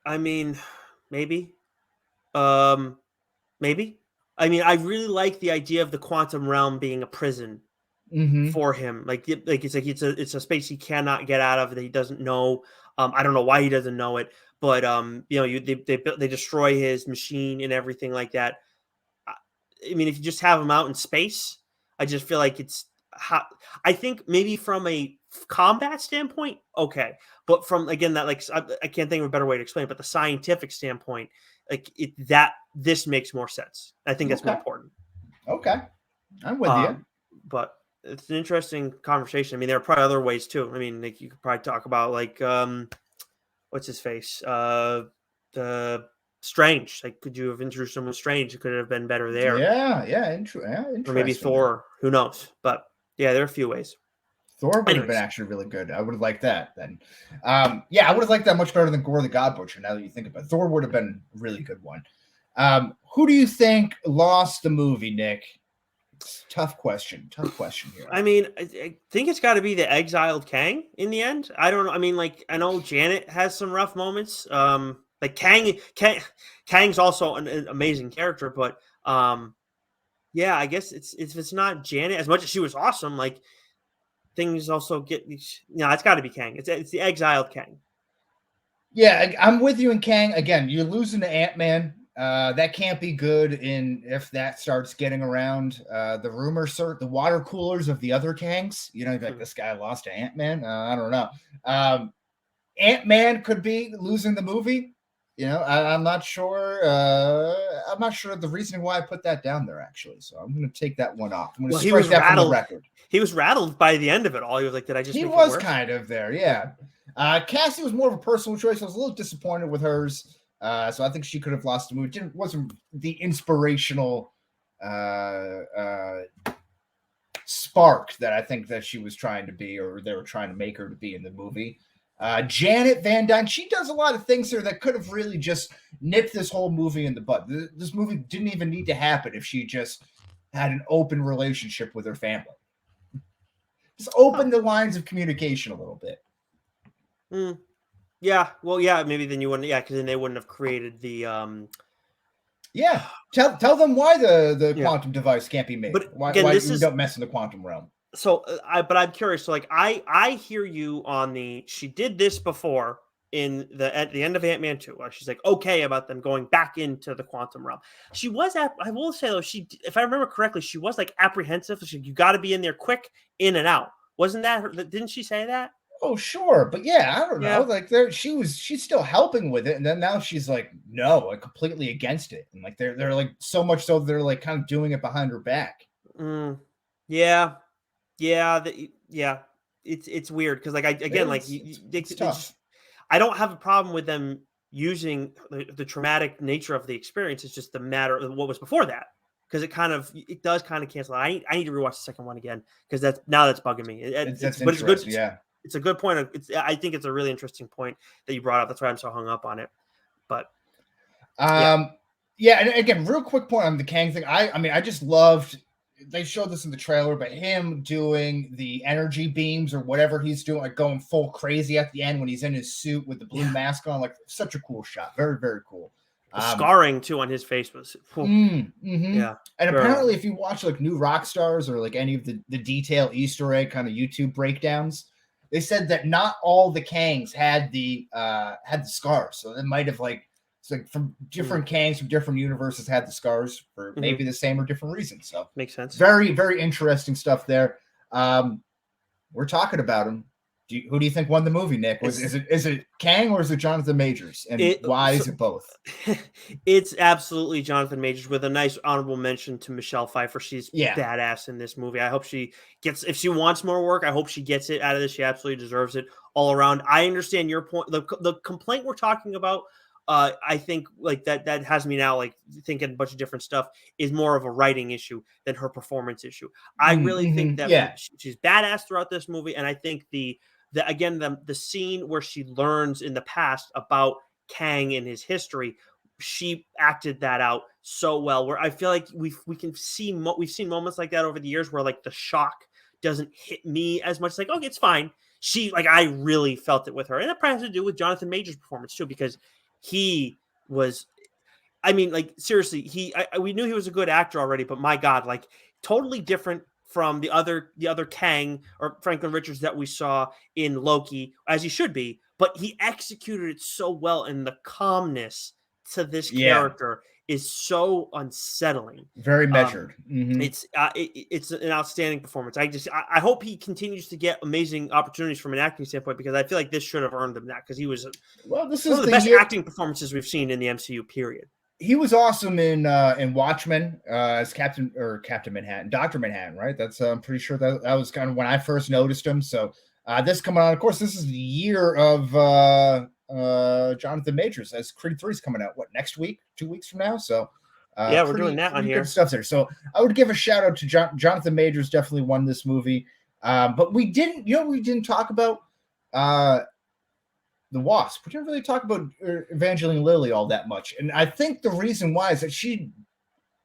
I mean, maybe. Maybe. I mean, I really like the idea of the quantum realm being a prison for him. It's a space he cannot get out of that he doesn't know. I don't know why he doesn't know it, but they destroy his machine and everything like that. I mean, if you just have him out in space, I just feel like I think maybe from a combat standpoint, okay, but from again that like I can't think of a better way to explain it, but the scientific standpoint, like this makes more sense. I think that's more important. Okay, I'm with you. But it's an interesting conversation. I mean, there are probably other ways too. I mean, like you could probably talk about like what's his face, the Strange. Like, could you have introduced someone Strange? It could have been better there. Yeah, interesting. Or maybe Thor. Who knows? But yeah, there are a few ways. Thor would have been actually really good. I would have liked that then. I would have liked that much better than Gore the God Butcher. Now that you think about it, Thor would have been a really good one. Who do you think lost the movie, Nick? Tough question here. I mean, I think it's got to be the exiled Kang in the end. I don't know. I mean, like I know Janet has some rough moments. Like Kang's also an amazing character, but yeah, I guess if it's not Janet, as much as she was awesome, like things also get. It's got to be Kang. It's the exiled Kang. Yeah, I'm with you in Kang. Again, you're losing to Ant-Man. That can't be good if that starts getting around. The rumors, the water coolers of the other Kangs. Like this guy lost to Ant-Man. I don't know. Ant-Man could be losing the movie. I'm not sure. I'm not sure the reasoning why I put that down there, actually. So I'm going to take that one off. I'm going to strike that from the record. He was rattled by the end of it all. He was like, "Did I just?" He was kind of there, yeah. Cassie was more of a personal choice. I was a little disappointed with hers. So I think she could have lost the movie. It wasn't the inspirational spark that I think that she was trying to be, or they were trying to make her to be in the movie. Janet Van Dyne, she does a lot of things there that could have really just nipped this whole movie in the bud. This movie didn't even need to happen if she just had an open relationship with her family. Just open the lines of communication a little bit. Yeah, well, yeah, maybe then you wouldn't. Yeah, because then they wouldn't have created the. Yeah, tell them why the quantum device can't be made. But why you don't mess in the quantum realm. So, I'm curious. So, like, I hear you on she did this before at the end of Ant-Man 2. She's like okay about them going back into the quantum realm. She was I will say though, if I remember correctly, she was like apprehensive. You got to be in there quick, in and out. Wasn't that her? Didn't she say that? Oh, sure. But yeah, I don't know. Like she's still helping with it. And then now she's like, no, like completely against it. And like, they're like so much so they're like kind of doing it behind her back. Yeah. It's weird. Cause like, it's tough. I don't have a problem with them using the traumatic nature of the experience. It's just the matter of what was before that. Cause it does kind of cancel out. I need to rewatch the second one again. Cause that's bugging me. That's interesting. Yeah. It's a good point. I think it's a really interesting point that you brought up. That's why I'm so hung up on it. But and again, real quick point on the Kang thing. I mean, I just loved. They showed this in the trailer, but him doing the energy beams or whatever he's doing, like going full crazy at the end when he's in his suit with the blue mask on, like such a cool shot. Very, very cool. The scarring too on his face was yeah. And apparently, if you watch like New Rock Stars or like any of the detail Easter egg kind of YouTube breakdowns. they said that not all the Kangs had the scars, so they might have it's like from different Kangs from different universes had the scars for maybe the same or different reasons. So makes sense. Very, very interesting stuff there. We're talking about him. Who do you think won the movie, Nick? Is it Kang or is it Jonathan Majors? And why is it both? It's absolutely Jonathan Majors with a nice honorable mention to Michelle Pfeiffer. She's badass in this movie. I hope she gets, if she wants more work, I hope she gets it out of this. She absolutely deserves it all around. I understand your point. The complaint we're talking about, I think like that has me now like thinking a bunch of different stuff is more of a writing issue than her performance issue. I really think that she's badass throughout this movie. And I think the scene where she learns in the past about Kang and his history, she acted that out so well, where I feel like we've seen moments like that over the years where like the shock doesn't hit me as much. It's like, okay, it's fine. I really felt it with her. And it probably has to do with Jonathan Majors' performance too, because he was, I mean, like seriously, we knew he was a good actor already, but my God, like totally different from the other Kang or Franklin Richards that we saw in Loki, as he should be, but he executed it so well, and the calmness to this character is so unsettling. Very measured. It's an outstanding performance. I hope he continues to get amazing opportunities from an acting standpoint, because I feel like this should have earned him that, because he was one of the best acting performances we've seen in the MCU period. He was awesome in Watchmen as Captain Manhattan, Dr. Manhattan, right? That's I'm pretty sure that was kind of when I first noticed him. So this coming on, of course, this is the year of Jonathan Majors as Creed 3 is coming out. What, next week? 2 weeks from now? So we're doing that on here. Good stuff there. So I would give a shout out to Jonathan Majors. Definitely won this movie, but we didn't talk about the Wasp. We didn't really talk about Evangeline Lilly all that much. And I think the reason why is that she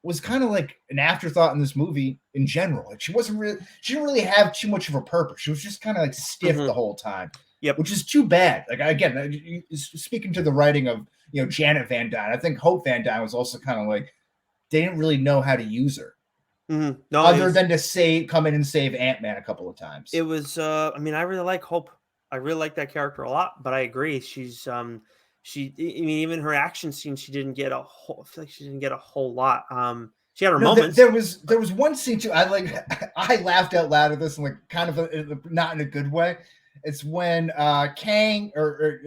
was kind of like an afterthought in this movie in general. Like she didn't really have too much of a purpose. She was just kind of like stiff the whole time. Yep. Which is too bad. Like again, speaking to the writing of Janet Van Dyne, I think Hope Van Dyne was also kind of like they didn't really know how to use her. No, other than to come in and save Ant-Man a couple of times. It was I really like Hope. I really like that character a lot, but I agree. She's even her action scenes, she didn't get a whole. I feel like she didn't get a whole lot. She had her moments. There was one scene too. I laughed out loud at this and like kind of not in a good way. It's when Kang or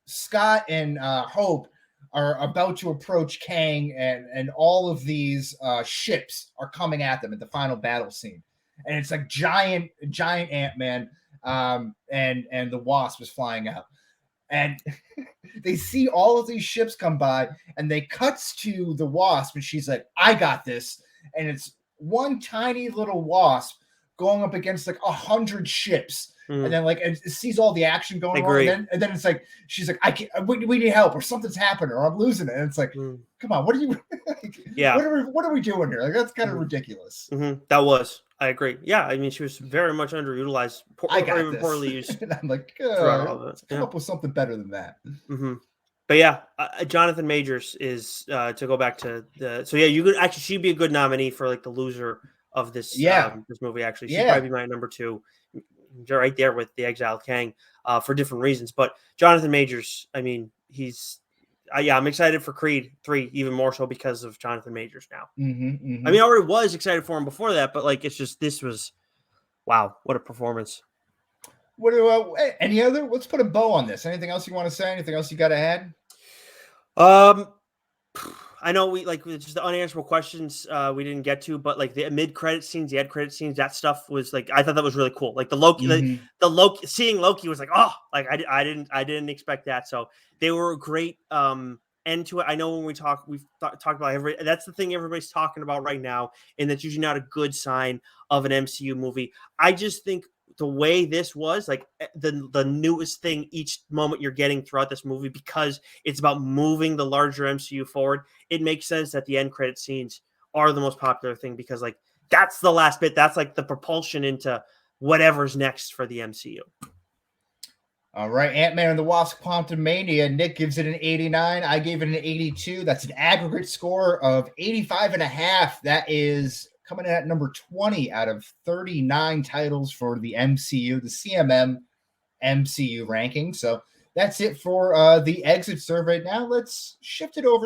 Scott and Hope are about to approach Kang, and all of these ships are coming at them at the final battle scene, and it's like giant Ant-Man. And the Wasp is flying out, and they see all of these ships come by, and they cuts to the Wasp, and she's like, "I got this," and it's one tiny little Wasp going up against like 100 ships. And then like it sees all the action going on, and then it's like she's like, we need help, or something's happened, or I'm losing it. And it's like, come on, what are you? What are we doing here? Like that's kind of ridiculous. That was, I agree. Yeah, I mean, she was very much underutilized, even poorly used. And I'm like, come up with something better than that. But yeah, Jonathan Majors is to go back to the. So yeah, you could actually she'd be a good nominee for like the loser of this. This movie actually, she'd probably be my number 2. Right there with the exiled Kang for different reasons. But Jonathan Majors, I mean, he's I'm excited for Creed 3 even more so because of Jonathan Majors now. I mean, I already was excited for him before that, but like it's just this was wow, what a performance. What do any other? Let's put a bow on this. Anything else you want to say? Anything else you got to add? I know we like just the unanswerable questions we didn't get to, but like the mid-credit scenes, the end credit scenes, that stuff was like I thought that was really cool. Like the Loki, the Loki, seeing Loki was like, oh, like I didn't expect that. So they were a great end to it. I know when we've talked about that's the thing everybody's talking about right now, and that's usually not a good sign of an MCU movie. I just think the way this was like the newest thing each moment you're getting throughout this movie, because it's about moving the larger MCU forward. It makes sense that the end credit scenes are the most popular thing, because like that's the last bit. That's like the propulsion into whatever's next for the MCU. All right. Ant-Man and the Wasp: Quantumania. Nick gives it an 89. I gave it an 82. That's an aggregate score of 85.5. That is coming in at number 20 out of 39 titles for the MCU. The CMM MCU ranking. So that's it for the exit survey. Now let's shift it over